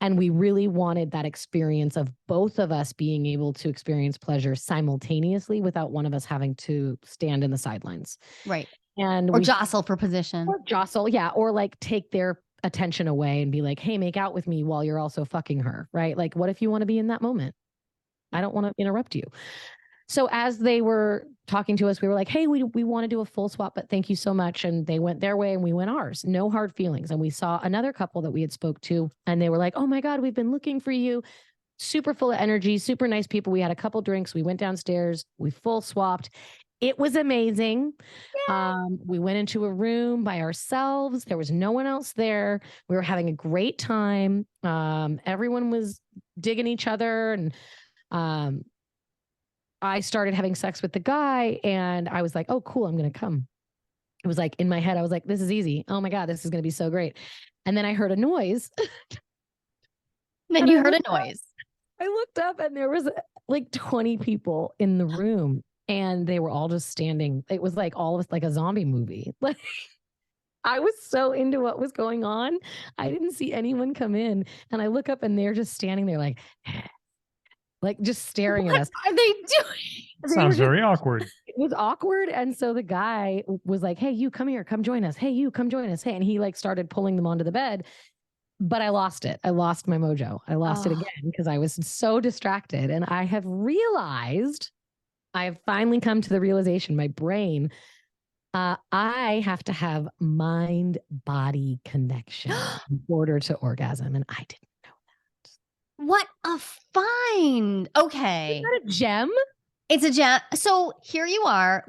And we really wanted that experience of both of us being able to experience pleasure simultaneously without one of us having to stand in the sidelines. Right. And or jostle for position. Or jostle. Yeah. Or like take their attention away and be like, hey, make out with me while you're also fucking her. Right. Like, what if you want to be in that moment? I don't want to interrupt you. So as they were talking to us, we were like, hey, we want to do a full swap, but thank you so much. And they went their way and we went ours. No hard feelings. And we saw another couple that we had spoke to and they were like, oh my God, we've been looking for you. Super full of energy, super nice people. We had a couple drinks. We went downstairs. We full swapped. It was amazing. We went into a room by ourselves. There was no one else there. We were having a great time. Everyone was digging each other and I started having sex with the guy and I was like, oh, cool, I'm going to come. It was like in my head, I was like, this is easy. Oh my God, this is going to be so great. And then I heard a noise. Then you heard a noise. I looked up and there was like 20 people in the room and they were all just standing. It was like all of us like a zombie movie. Like I was so into what was going on. I didn't see anyone come in and I look up and they're just standing there like just staring at us. What are they doing? Sounds very awkward. It was awkward. And so the guy was like, hey, you come here, come join us. Hey, you come join us. Hey. And he like started pulling them onto the bed, but I lost it. I lost my mojo. I lost it again because I was so distracted. And I have finally come to the realization, my brain, I have to have mind-body connection in order to orgasm. And I didn't. What a find. Okay. Is that a gem? It's a gem. So here you are.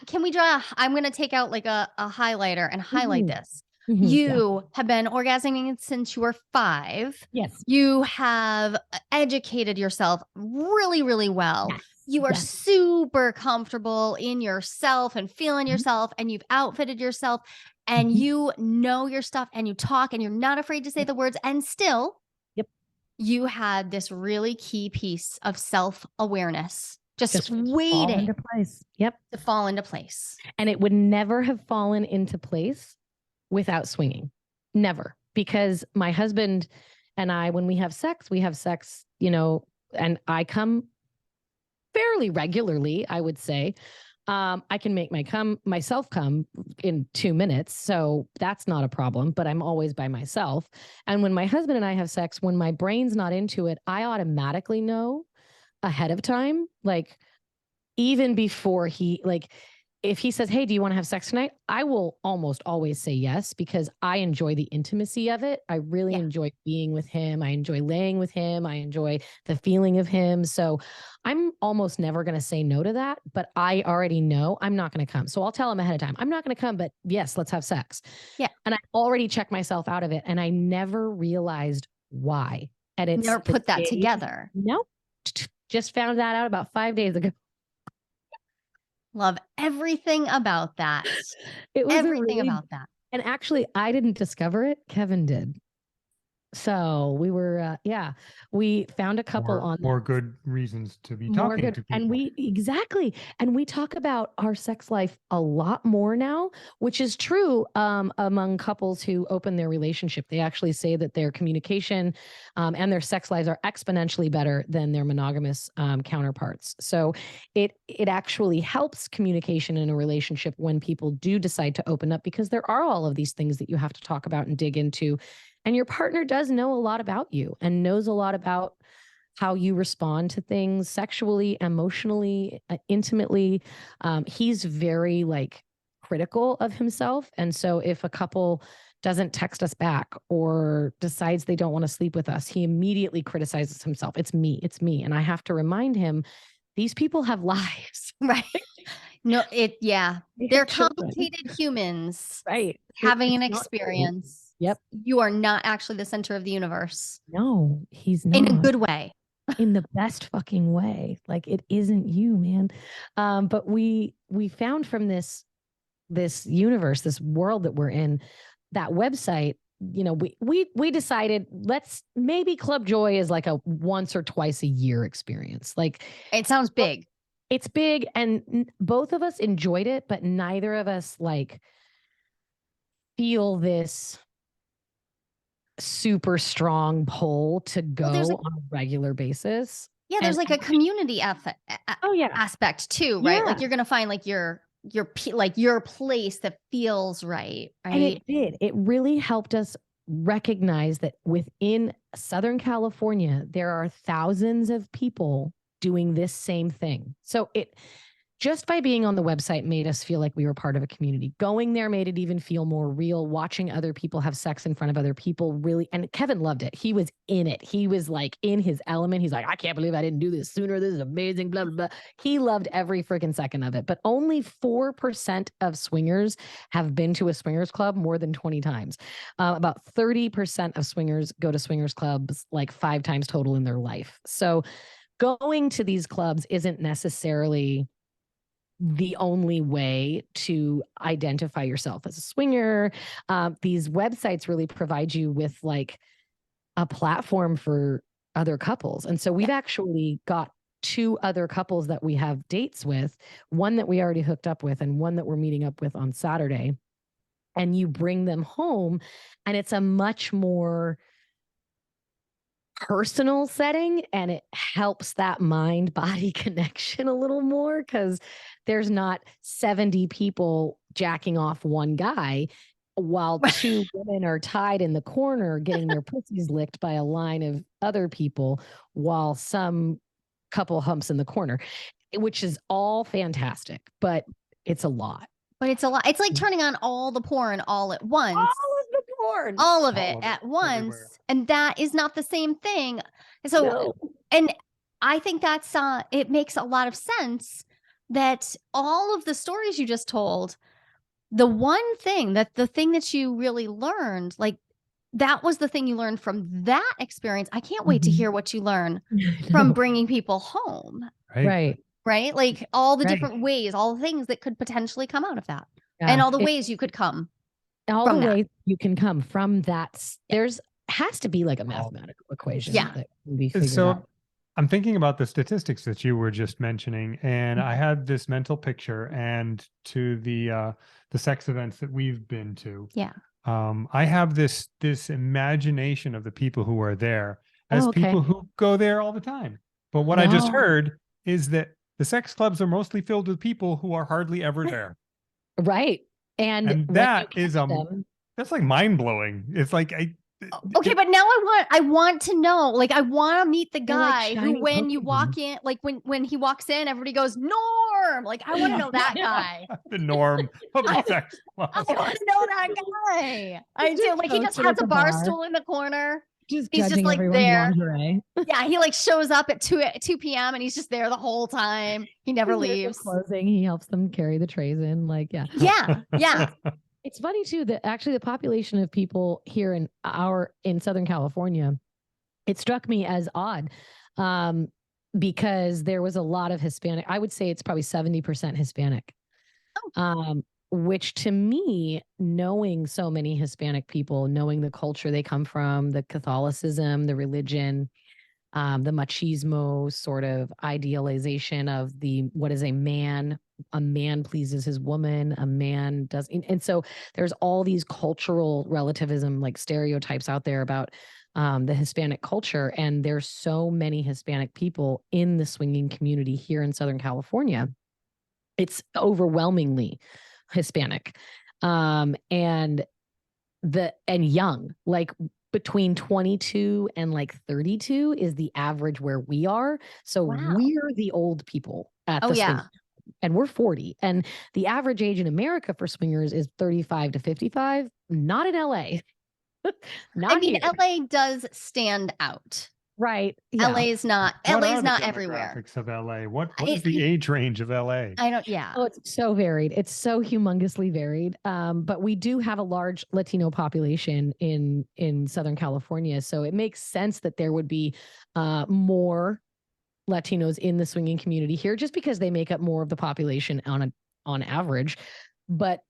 Can we I'm going to take out like a highlighter and highlight this. Mm-hmm. You have been orgasming since you were 5. Yes. You have educated yourself really, really well. Yes. You are super comfortable in yourself and feeling yourself and you've outfitted yourself and you know your stuff and you talk and you're not afraid to say the words and still you had this really key piece of self-awareness just waiting fall into place. To fall into place. And it would never have fallen into place without swinging. Never. Because my husband and I, when we have sex, and I come fairly regularly, I would say. I can make myself come in 2 minutes. So that's not a problem, but I'm always by myself. And when my husband and I have sex, when my brain's not into it, I automatically know ahead of time, like even before if he says, hey, do you want to have sex tonight? I will almost always say yes, because I enjoy the intimacy of it. I really enjoy being with him. I enjoy laying with him. I enjoy the feeling of him. So I'm almost never going to say no to that, but I already know I'm not going to come. So I'll tell him ahead of time, I'm not going to come, but yes, let's have sex. Yeah. And I already checked myself out of it. And I never realized why. And it's never put that together. Nope. Just found that out about 5 days ago. Love everything about that. It was everything about that. And actually, I didn't discover it. Kevin did. So we were, we found a couple on more good reasons to be talking to people. And we talk about our sex life a lot more now, which is true among couples who open their relationship. They actually say that their communication and their sex lives are exponentially better than their monogamous counterparts. So it actually helps communication in a relationship when people do decide to open up, because there are all of these things that you have to talk about and dig into. And your partner does know a lot about you and knows a lot about how you respond to things sexually, emotionally, intimately. He's very critical of himself. And so if a couple doesn't text us back or decides they don't want to sleep with us, he immediately criticizes himself. It's me. And I have to remind him, these people have lives. Right. No, they're complicated humans. Right. Having an experience. Yep. You are not actually the center of the universe. No, he's not. In a good way. In the best fucking way. It isn't you, man. But we found from this universe, this world that we're in, that website, we decided maybe Club Joy is like a once or twice a year experience. It sounds big. It's big, and both of us enjoyed it, but neither of us feel this super strong pull to go on a regular basis. Yeah, there's a community aspect too, right? Yeah. You're gonna find your place that feels right. And it did. It really helped us recognize that within Southern California, there are thousands of people doing this same thing. So it just by being on the website made us feel like we were part of a community. Going there made it even feel more real. Watching other people have sex in front of other people really, and Kevin loved it. He was in it. He was in his element. He's like, I can't believe I didn't do this sooner. This is amazing, blah, blah, blah. He loved every freaking second of it. But only 4% of swingers have been to a swingers club more than 20 times. About 30% of swingers go to swingers clubs 5 times total in their life. So going to these clubs isn't necessarily the only way to identify yourself as a swinger. These websites really provide you with a platform for other couples. And so we've actually got 2 other couples that we have dates with, one that we already hooked up with and one that we're meeting up with on Saturday. And you bring them home, and it's a much more personal setting, and it helps that mind-body connection a little more, because there's not 70 people jacking off one guy while 2 women are tied in the corner getting their pussies licked by a line of other people while some couple humps in the corner, which is all fantastic, but it's a lot. It's like turning on all the porn all at once. All of it at once. Everywhere. And that is not the same thing. So, and I think that's, it makes a lot of sense that all of the stories you just told, the one thing the thing that you really learned, that was the thing you learned from that experience. I can't wait to hear what you learn from bringing people home. Right. All the different ways, all the things that could potentially come out of that, and all the ways you could come. All the ways you can come from that. There's has to be a mathematical equation. That can be figured out. I'm thinking about the statistics that you were just mentioning, and I had this mental picture, and to the sex events that we've been to. Yeah. I have this imagination of the people who are there as people who go there all the time. But what I just heard is that the sex clubs are mostly filled with people who are hardly ever there. Right. And that is that's mind blowing. It's Okay, but now I want to know, like, I want to meet the guy who, when you walk in, like when he walks in, everybody goes, Norm. Like, I want to know that guy. The Norm of the sex club. I want to know that guy. I do. Like, he just has a bar stool in the corner. He's just like everyone's there. Lingerie. Yeah, he like shows up at 2 p.m. and he's just there the whole time. He never leaves. Closing, he helps them carry the trays in. Like, yeah. It's funny too that actually the population of people here in Southern California, it struck me as odd, because there was a lot of Hispanic. I would say it's probably 70% Hispanic. Which to me, knowing so many Hispanic people, knowing the culture they come from, the Catholicism, the religion, the machismo sort of idealization of what is a man pleases his woman, a man does. And so there's all these cultural relativism, like stereotypes out there about the Hispanic culture. And there's so many Hispanic people in the swinging community here in Southern California. It's overwhelmingly Hispanic, and young, like between 22 and like 32 is the average where we are. So we're the old people at the swing, and we're 40. And the average age in America for swingers is 35 to 55. Not in LA. LA does stand out. Right. Yeah. LA's not everywhere. Demographics of LA. What is the age range of LA? I don't. Yeah. Oh, it's so varied. It's so humongously varied. But we do have a large Latino population in Southern California, so it makes sense that there would be more Latinos in the swinging community here, just because they make up more of the population on average. But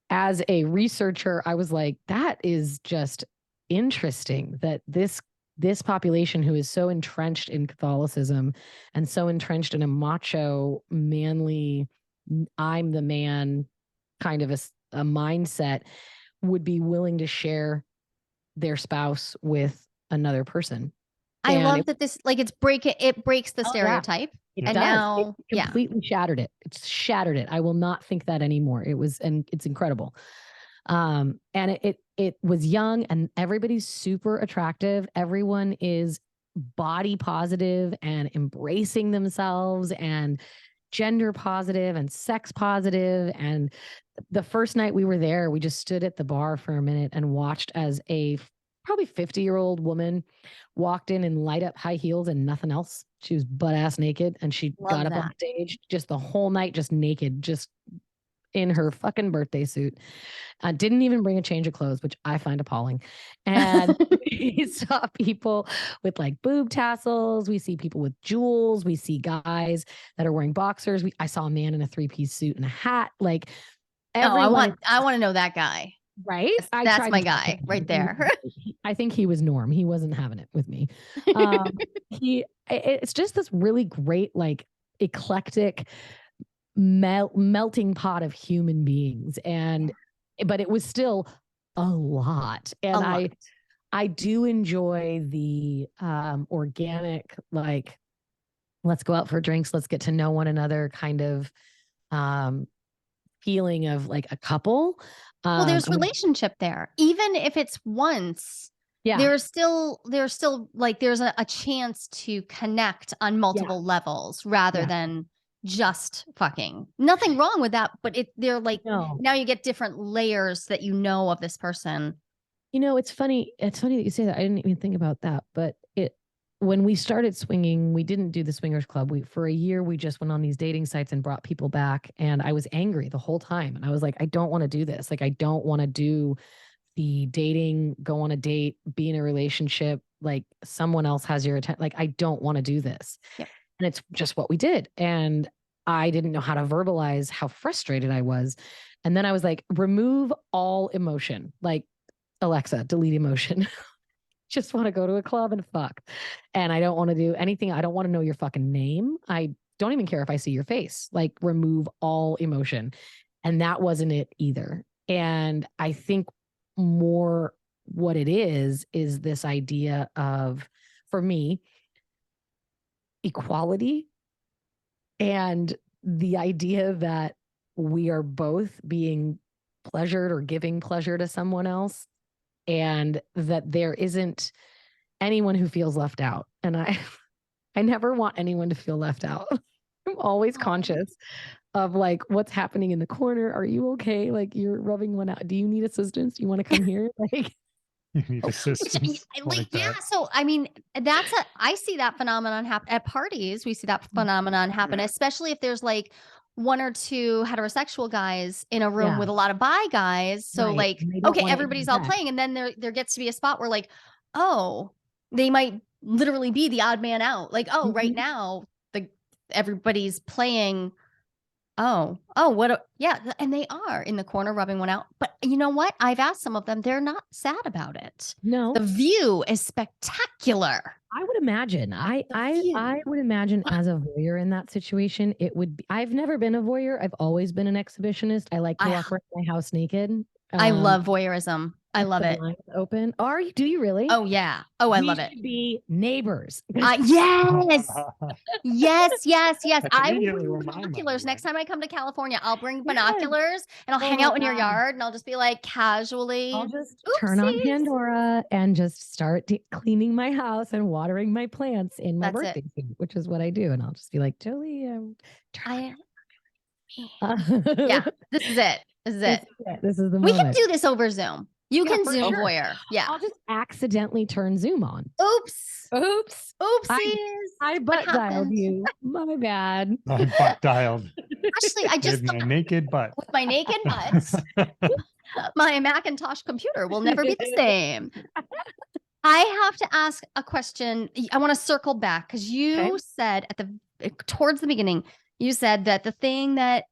as a researcher, I was like, that is just interesting that this population who is so entrenched in Catholicism and so entrenched in a macho, manly, I'm the man kind of a mindset would be willing to share their spouse with another person. I love that this, like, it breaks the stereotype. Yeah. It does. Now, it completely shattered it. It's shattered it. I will not think that anymore. And it's incredible. And it was young, and everybody's super attractive. Everyone is body positive and embracing themselves and gender positive and sex positive. And the first night we were there, we just stood at the bar for a minute and watched as a probably 50-year-old woman walked in light up high heels and nothing else. She was butt ass naked, and she got up on stage just the whole night, just naked, just in her fucking birthday suit. Didn't even bring a change of clothes, which I find appalling. And we saw people with like boob tassels. We see people with jewels. We see guys that are wearing boxers. I saw a man in a 3-piece suit and a hat. Like, everyone. I want to know that guy. Right? That's my guy right there. I think he was Norm. He wasn't having it with me. It's just this really great, like, eclectic melting pot of human beings, but it was still a lot. And I do enjoy the organic, like, let's go out for drinks, let's get to know one another kind of feeling of like a couple. Well, there's relationship there, even if it's once. Yeah, there's still like there's a chance to connect on multiple levels rather than just fucking. Nothing wrong with that, but they're like, now you get different layers that you know of this person. You know, it's funny that you say that. I didn't even think about that, but when we started swinging, we didn't do the swingers club. For a year, we just went on these dating sites and brought people back, and I was angry the whole time. And I was like, I don't want to do this. Like, I don't want to do the dating, go on a date, be in a relationship, like someone else has your attention. Like, I don't want to do this. Yep. And it's just what we did. And I didn't know how to verbalize how frustrated I was. And then I was like, remove all emotion. Like, Alexa, delete emotion. Just want to go to a club and fuck. And I don't want to do anything. I don't want to know your fucking name. I don't even care if I see your face. Like, remove all emotion. And that wasn't it either. And I think more what it is this idea of, for me, equality, and the idea that we are both being pleasured or giving pleasure to someone else and that there isn't anyone who feels left out. And I never want anyone to feel left out. I'm always conscious of like what's happening in the corner. Are you okay? Like you're rubbing one out. Do you need assistance? Do you want to come here? Like You need assistance. Yeah. So, I mean, I see that phenomenon happen at parties. We see that phenomenon happen, especially if there's like one or two heterosexual guys in a room with a lot of bi guys. So like, okay, everybody's all playing. And then there gets to be a spot where like, oh, they might literally be the odd man out. Like, oh, right now, everybody's playing. Oh, yeah. And they are in the corner rubbing one out. But you know what? I've asked some of them, they're not sad about it. No. The view is spectacular. I would imagine. I would imagine as a voyeur in that situation, it would be, I've never been a voyeur. I've always been an exhibitionist. I like to walk around my house naked. I love voyeurism. I love it. Open. Do you really? Oh yeah. Oh, I love it. Be neighbors. Yes. Yes. I will bring binoculars next time I come to California. I'll bring binoculars and I'll hang out in your yard and I'll just be like casually. I'll just turn on Pandora and just start cleaning my house and watering my plants in my birthday suit, which is what I do. And I'll just be like, Joli, yeah, this is it. This is the moment. We can do this over Zoom. You can Zoom voyeur. Yeah. I'll just accidentally turn Zoom on. Oopsies. I butt dialed you. My bad. I butt dialed. Actually, I just with my naked butt. With my naked butt. My Macintosh computer will never be the same. I have to ask a question. I want to circle back because you said towards the beginning, you said that the thing that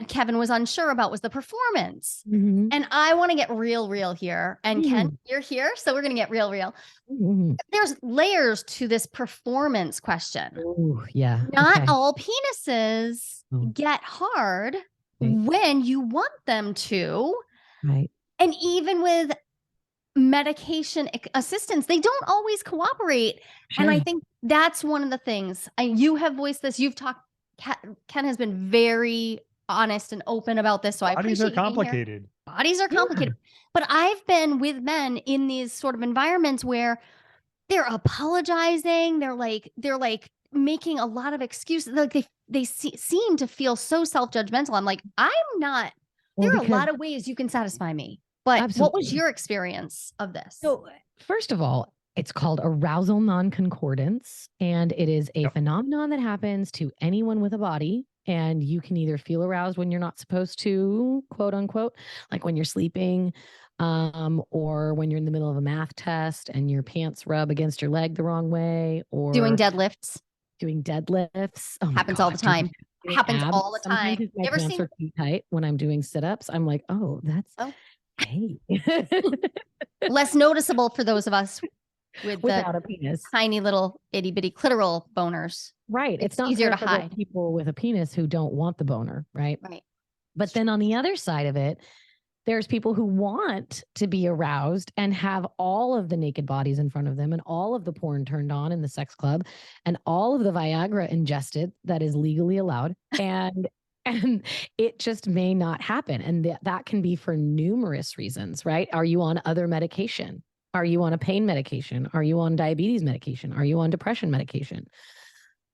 Kevin was unsure about was the performance. And I want to get real here. And Ken, you're here, so we're going to get real. There's layers to this performance question. Oh, yeah. Not all penises get hard when you want them to. Right. And even with medication assistance, they don't always cooperate. And I think that's one of the things. You have voiced this. You've talked. Ken has been very honest and open about this. So I appreciate Bodies are complicated. Bodies are complicated. But I've been with men in these sort of environments where they're apologizing. They're like making a lot of excuses. Like they seem to feel so self-judgmental. I'm like, I'm not. There are a lot of ways you can satisfy me. But what was your experience of this? So first of all, it's called arousal non-concordance, and it is a phenomenon that happens to anyone with a body. And you can either feel aroused when you're not supposed to, quote unquote, like when you're sleeping, or when you're in the middle of a math test and your pants rub against your leg the wrong way, or doing deadlifts. Oh happens all the time. Happens all the time. You ever seen are too tight when I'm doing sit-ups? I'm like, hey. Less noticeable for those of us without a penis, tiny little itty bitty clitoral boners. Right. It's not easier to hide. People with a penis who don't want the boner. Right. But then on the other side of it, there's people who want to be aroused and have all of the naked bodies in front of them and all of the porn turned on in the sex club and all of the Viagra ingested that is legally allowed. And it just may not happen. And that can be for numerous reasons, right? Are you on other medication? Are you on a pain medication? Are you on diabetes medication? Are you on depression medication?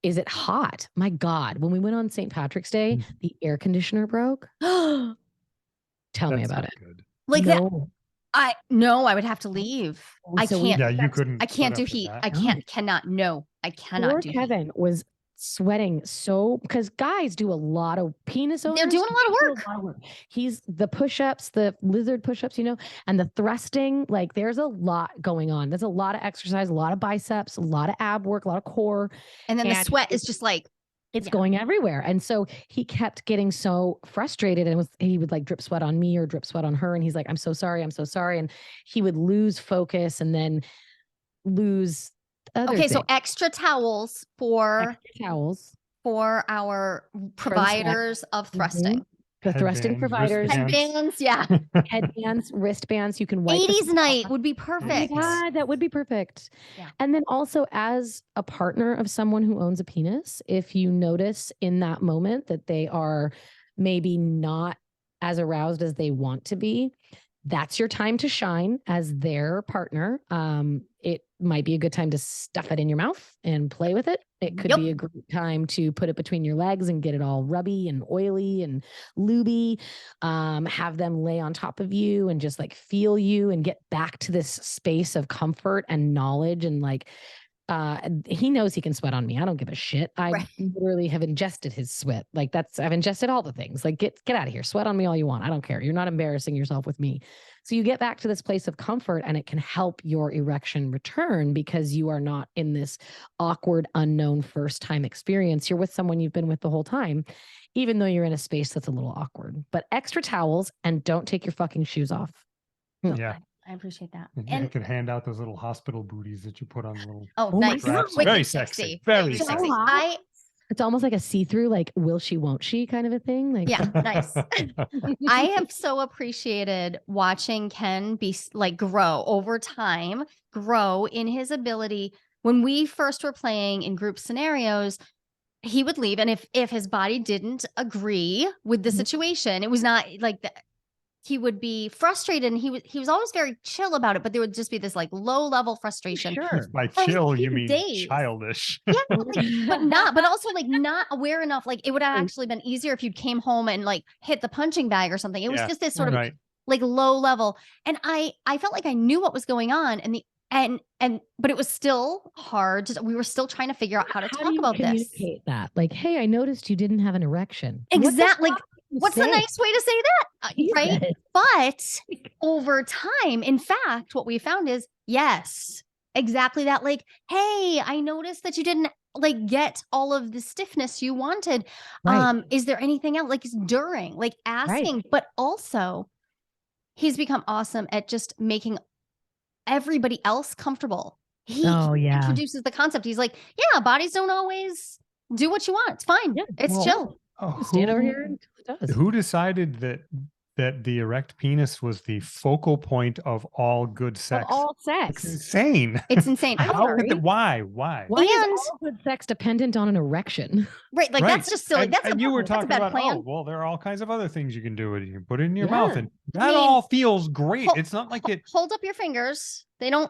Is it hot? My God, when we went on St. Patrick's Day, the air conditioner broke. Tell me about it. Good. Like that. I would have to leave. I can't. Yeah, you couldn't. I can't do heat. I cannot. No, I cannot do Kevin heat. Was sweating because guys do a lot of penis owners. They're doing a lot of work. He's the push-ups, the lizard push-ups, and the thrusting. Like there's a lot going on. There's a lot of exercise, a lot of biceps, a lot of ab work, a lot of core. And then the sweat is just like it's going everywhere. And so he kept getting so frustrated and he would like drip sweat on me or drip sweat on her. And he's like, I'm so sorry. And he would lose focus and then lose so extra towels for our providers of thrusting. The thrusting providers. Headbands, Headbands, wristbands. You can wipe. 80s night would be perfect. Oh my God, that would be perfect. Yeah. And then also as a partner of someone who owns a penis, if you notice in that moment that they are maybe not as aroused as they want to be, that's your time to shine as their partner. It might be a good time to stuff it in your mouth and play with it. It could be a great time to put it between your legs and get it all rubby and oily and lubey. Have them lay on top of you and just like feel you and get back to this space of comfort and knowledge. And like, he knows he can sweat on me. I don't give a shit. I literally have ingested his sweat. Like I've ingested all the things. Like get out of here. Sweat on me all you want. I don't care. You're not embarrassing yourself with me. So you get back to this place of comfort, and it can help your erection return because you are not in this awkward, unknown first time experience. You're with someone you've been with the whole time, even though you're in a space that's a little awkward. But extra towels, and don't take your fucking shoes off. Yeah. I appreciate that. And I could hand out those little hospital booties that you put on the little. Oh, nice. Very sexy. Very sexy. It's almost like a see-through, like will she, won't she kind of a thing. Like, yeah, nice. I have so appreciated watching Ken be like grow over time, grow in his ability. When we first were playing in group scenarios, he would leave, and if his body didn't agree with the situation, it was not like that. He would be frustrated, and he was always very chill about it, but there would just be this like low level frustration. Sure. By chill, you mean childish. Yeah, but also like not aware enough. Like it would have actually been easier if you came home and like hit the punching bag or something. It was just this sort of like low level. And I felt like I knew what was going on, but it was still hard. We were still trying to figure out how to talk about this. That like, hey, I noticed you didn't have an erection. Exactly. What's the nice way to say that? Right. But over time, in fact, what we found is yes, exactly that. Like, hey, I noticed that you didn't like get all of the stiffness you wanted. Right. Is there anything else? Like during, like asking, but also he's become awesome at just making everybody else comfortable. He introduces the concept. He's like, yeah, bodies don't always do what you want. It's fine. Yeah, it's chill. Stand over here until it does. Who decided that the erect penis was the focal point of all good sex? Of all sex. It's insane. It's insane. Why? Why is all good sex dependent on an erection? Right. Like that's just silly. And you were talking about, well, there are all kinds of other things you can do with it. You can put it in your mouth, and that all feels great. It's not like it. Hold up your fingers. They don't.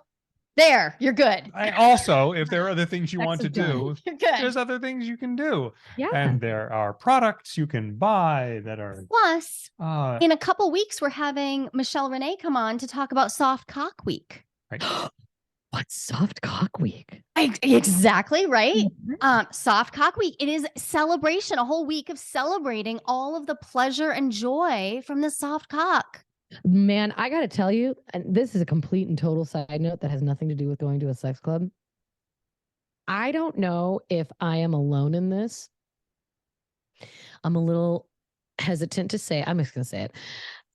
There, you're good. Also, if there are other things you want to do, there's other things you can do. Yeah. And there are products you can buy that are. Plus, in a couple weeks, we're having Michelle Renee come on to talk about Soft Cock Week. Right. What's Soft Cock Week? Exactly, right? Soft Cock Week. It is celebration, a whole week of celebrating all of the pleasure and joy from the soft cock. Man, I got to tell you, and this is a complete and total side note that has nothing to do with going to a sex club. I don't know if I am alone in this. I'm a little hesitant to say, I'm just going to say it.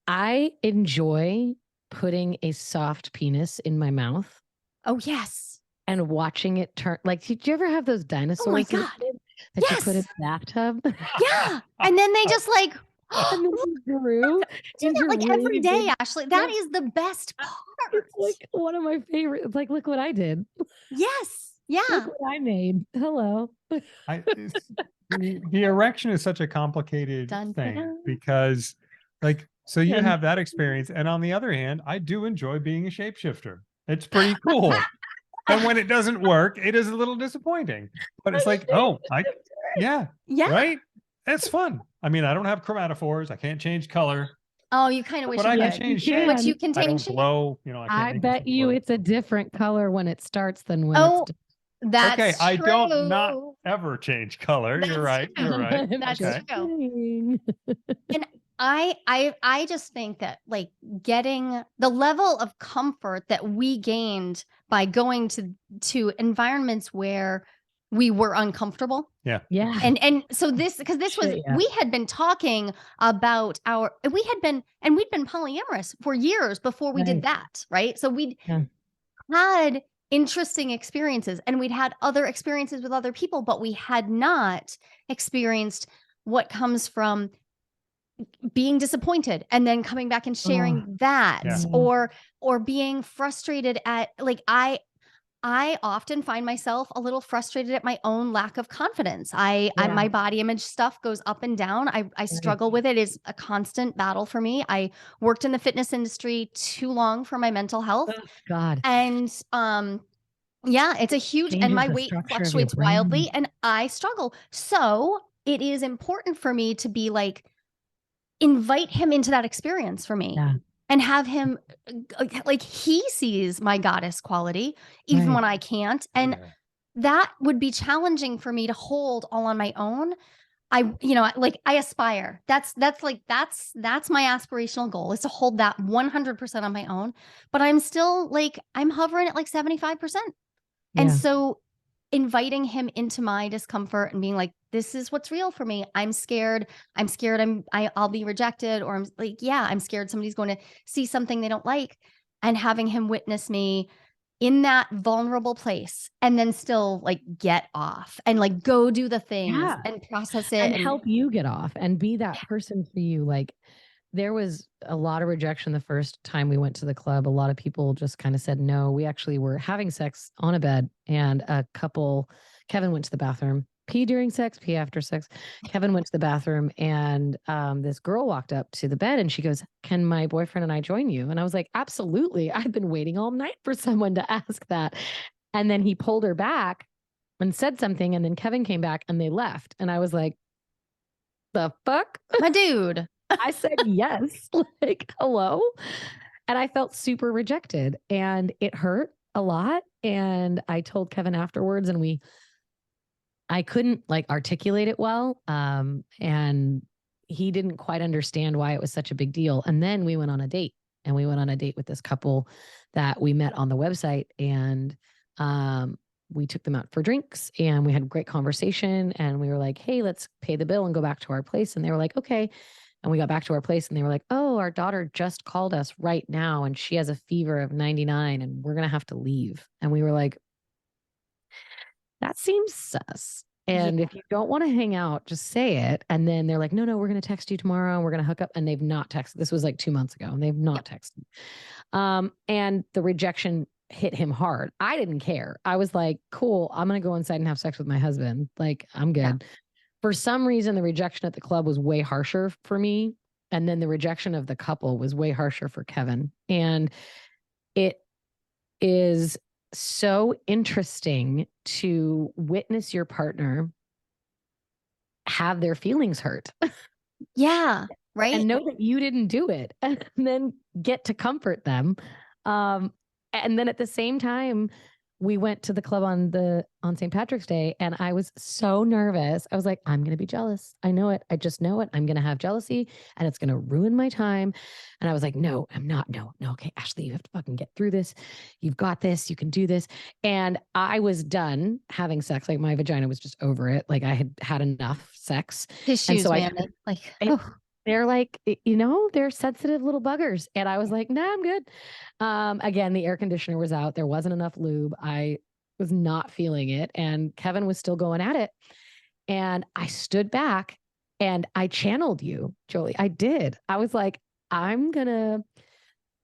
I enjoy putting a soft penis in my mouth. Oh, yes. And watching it turn. Like, did you ever have those dinosaurs? Oh, my God. That you put in the bathtub? Yeah. And then they just like, Drew, like every day, Ashley. That is the best part. It's like one of my favorites. It's like, look what I did. Yes. Yeah. Look what I made. Hello. The erection is such a complicated thing because, like, so you have that experience, and on the other hand, I do enjoy being a shapeshifter. It's pretty cool. And when it doesn't work, it is a little disappointing. But it's like, right? It's fun. I mean, I don't have chromatophores. I can't change color. Oh, you kind of wish you could. I can change shape. But you can change shape. Blow, I bet you it's a different color when it starts than when it's that's okay. True. I don't not ever change color. You're right. You're right. That's true. And I just think that like getting the level of comfort that we gained by going to environments where we were uncomfortable. Yeah. And so we had been talking about we'd been polyamorous for years before we did that. Right. So we'd had interesting experiences, and we'd had other experiences with other people, but we had not experienced what comes from being disappointed and then coming back and sharing that or being frustrated at like I often find myself a little frustrated at my own lack of confidence. My body image stuff goes up and down. I struggle with it. It's a constant battle for me. I worked in the fitness industry too long for my mental health. Oh, God. And yeah, it's a huge, and Changes my the weight structure of your fluctuates wildly brain. and I struggle. So it is important for me to be like, invite him into that experience for me. Yeah. And have him, like, he sees my goddess quality, even Right. when I can't. And that would be challenging for me to hold all on my own. I aspire. That's my aspirational goal, is to hold that 100% on my own. But I'm still like, I'm hovering at like 75%. And Yeah. so inviting him into my discomfort and being like, this is what's real for me. I'm scared. I'll be rejected, or I'm like, yeah, I'm scared somebody's going to see something they don't like, and having him witness me in that vulnerable place, and then still like get off and like go do the things and process it and help you get off and be that person for you. Like, there was a lot of rejection the first time we went to the club. A lot of people just kind of said no. We actually were having sex on a bed, and Kevin went to the bathroom, pee during sex, pee after sex. Kevin went to the bathroom, and this girl walked up to the bed and she goes, "Can my boyfriend and I join you?" And I was like, "Absolutely. I've been waiting all night for someone to ask that." And then he pulled her back and said something. And then Kevin came back and they left. And I was like, the fuck? My dude. I said yes, like, hello. And I felt super rejected, and it hurt a lot. And I told Kevin afterwards, and I couldn't like articulate it well. And he didn't quite understand why it was such a big deal. And then we went on a date, and we went on a date with this couple that we met on the website. And we took them out for drinks, and we had a great conversation, and we were like, hey, let's pay the bill and go back to our place. And they were like, okay. And we got back to our place, and they were like, oh, our daughter just called us right now, and she has a fever of 99, and we're going to have to leave. And we were like, that seems sus. And if you don't want to hang out, just say it. And then they're like, no, we're going to text you tomorrow, and we're going to hook up. And they've not texted. This was like 2 months ago, and they've not texted. And the rejection hit him hard. I didn't care. I was like, cool, I'm going to go inside and have sex with my husband. Like, I'm good. Yeah. For some reason, the rejection at the club was way harsher for me. And then the rejection of the couple was way harsher for Kevin. And it is so interesting to witness your partner have their feelings hurt. Yeah. Right. And know that you didn't do it, and then get to comfort them. And then at the same time, we went to the club on St. Patrick's Day, and I was so nervous. I was like, I'm going to be jealous. I know it. I just know it. I'm going to have jealousy, and it's going to ruin my time. And I was like, no, I'm not. No. Okay, Ashley, you have to fucking get through this. You've got this. You can do this. And I was done having sex. Like, my vagina was just over it. Like, I had had enough sex. Tissues, man. They're like, they're sensitive little buggers. And I was like, nah, I'm good. Again, the air conditioner was out. There wasn't enough lube. I was not feeling it. And Kevin was still going at it. And I stood back and I channeled you, Joli. I did. I was like, I'm going to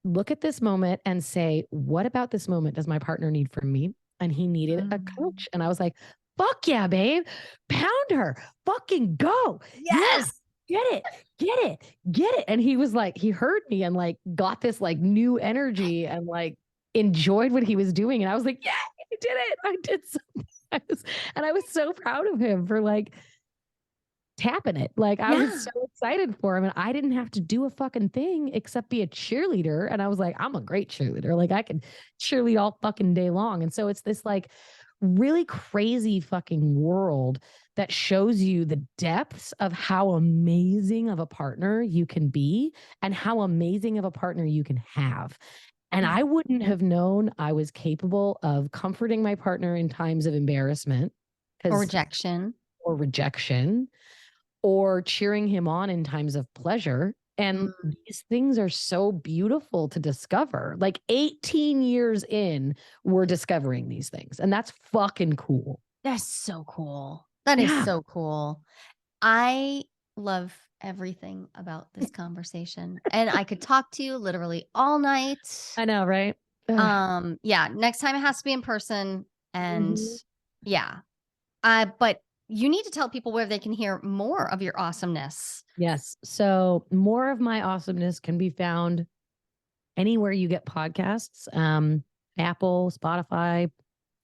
look at this moment and say, what about this moment does my partner need from me? And he needed a coach. And I was like, fuck yeah, babe. Pound her. Fucking go. Yes. Get it. And he was like, he heard me and like got this like new energy and like enjoyed what he was doing. And I was like, yeah, I did it. I did something. I was so proud of him for like tapping it. Like, I was so excited for him, and I didn't have to do a fucking thing except be a cheerleader. And I was like, I'm a great cheerleader. Like, I can cheerlead all fucking day long. And so it's this like really crazy fucking world that shows you the depths of how amazing of a partner you can be and how amazing of a partner you can have. And I wouldn't have known I was capable of comforting my partner in times of embarrassment or rejection or cheering him on in times of pleasure. And these things are so beautiful to discover. Like 18 years in, we're discovering these things. And that's fucking cool. That's so cool. That is so cool. I love everything about this conversation. And I could talk to you literally all night. I know, right? Next time it has to be in person. And but you need to tell people where they can hear more of your awesomeness. Yes. So more of my awesomeness can be found anywhere you get podcasts, Apple, Spotify,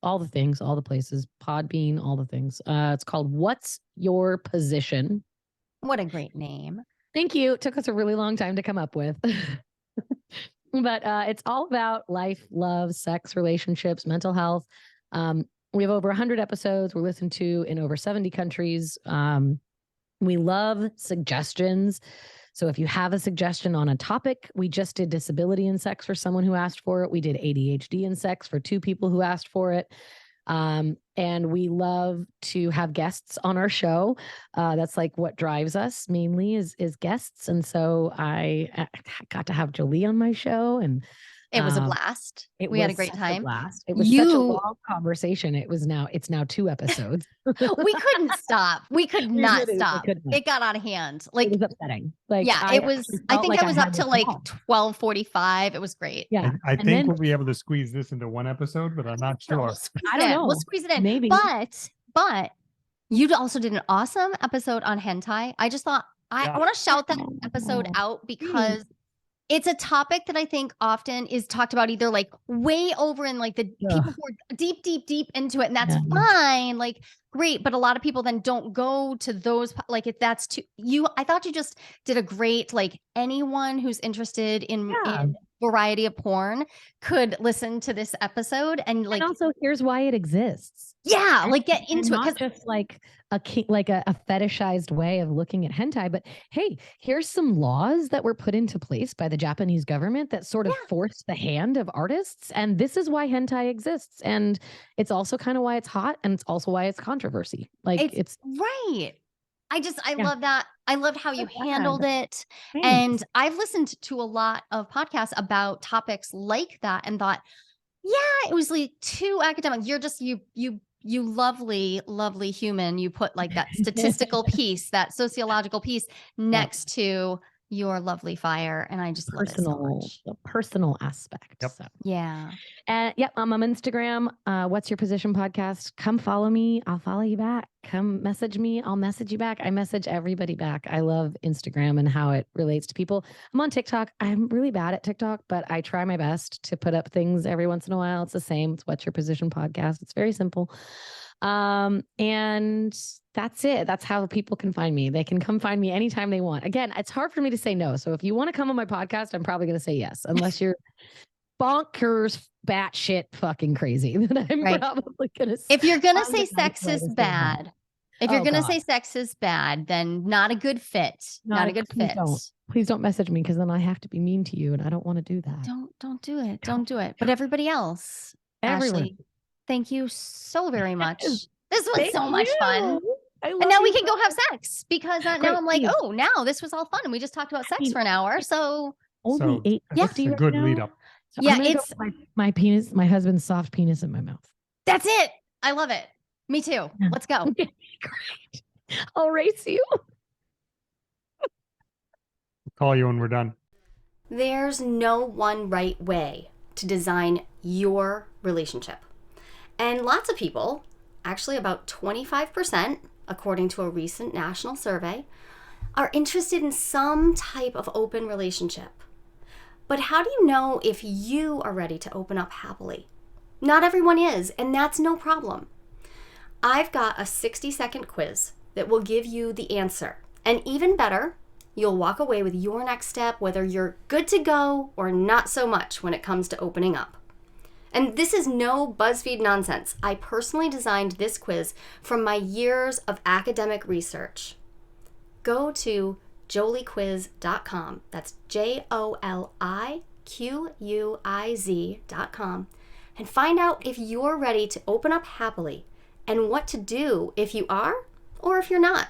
all the things, all the places, Podbean, all the things. It's called What's Your Position? What a great name. Thank you. It took us a really long time to come up with. But it's all about life, love, sex, relationships, mental health. We have over 100 episodes. We're listened to in over 70 countries. We love suggestions. So if you have a suggestion on a topic, we just did disability in sex for someone who asked for it. We did ADHD in sex for 2 people who asked for it. And we love to have guests on our show. That's like what drives us mainly is guests. And so I got to have Joli on my show, and it was a blast. We had a great time. It was such a long conversation. It's now 2 episodes. We couldn't stop. We could not stop. It got out of hand. Like, it was upsetting. Like, it was. I think I was up to like 12:45. It was great. Yeah, I think we'll be able to squeeze this into 1 episode, but I'm not sure. I don't know. We'll squeeze it in. Maybe. But you also did an awesome episode on hentai. I just thought I want to shout that episode out because it's a topic that I think often is talked about either like way over in like the people who are deep into it, and that's fine, like great. But a lot of people then don't go to those, like if that's too I thought you just did a great, like anyone who's interested in variety of porn could listen to this episode and like, and also here's why it exists. Yeah, like get into it, not just like a fetishized way of looking at hentai, but hey, here's some laws that were put into place by the Japanese government that sort of forced the hand of artists, and this is why hentai exists, and it's also kind of why it's hot, and it's also why it's controversy. Like it's right. I love that. I loved how you handled it. Thanks. And I've listened to a lot of podcasts about topics like that and thought, it was like too academic. You're just, you lovely, lovely human. You put like that statistical piece, that sociological piece next to your lovely fire. And I just love it so much. The personal aspect. Yep. So. Yeah. I'm on Instagram. What's Your Position podcast? Come follow me. I'll follow you back. Come message me. I'll message you back. I message everybody back. I love Instagram and how it relates to people. I'm on TikTok. I'm really bad at TikTok, but I try my best to put up things every once in a while. It's the same. It's What's Your Position podcast. It's very simple. And that's it. That's how people can find me. They can come find me anytime they want. Again, it's hard for me to say no. So if you want to come on my podcast, I'm probably going to say yes, unless you're bonkers, batshit fucking crazy. Then I'm probably going to say, if you're going to say sex is bad, sex is bad, then not a good fit. Not a good fit. Please don't message me, because then I have to be mean to you, and I don't want to do that. Don't do it. Don't do it. But everybody else, Ashley, thank you so very much. This was so much fun. And now we can go have sex, because now I'm like, oh, now this was all fun. And we just talked about sex for an hour. So only 8:50. That's a good lead up. So it's my penis, my husband's soft penis in my mouth. That's it. I love it. Me too. Let's go. Great. I'll race you. Call you when we're done. There's no one right way to design your relationship. And lots of people, actually about 25%, according to a recent national survey, are interested in some type of open relationship. But how do you know if you are ready to open up happily? Not everyone is, and that's no problem. I've got a 60-second quiz that will give you the answer. And even better, you'll walk away with your next step, whether you're good to go or not so much when it comes to opening up. And this is no BuzzFeed nonsense. I personally designed this quiz from my years of academic research. Go to joliquiz.com. That's JOLIQUIZ.com, and find out if you're ready to open up happily and what to do if you are or if you're not.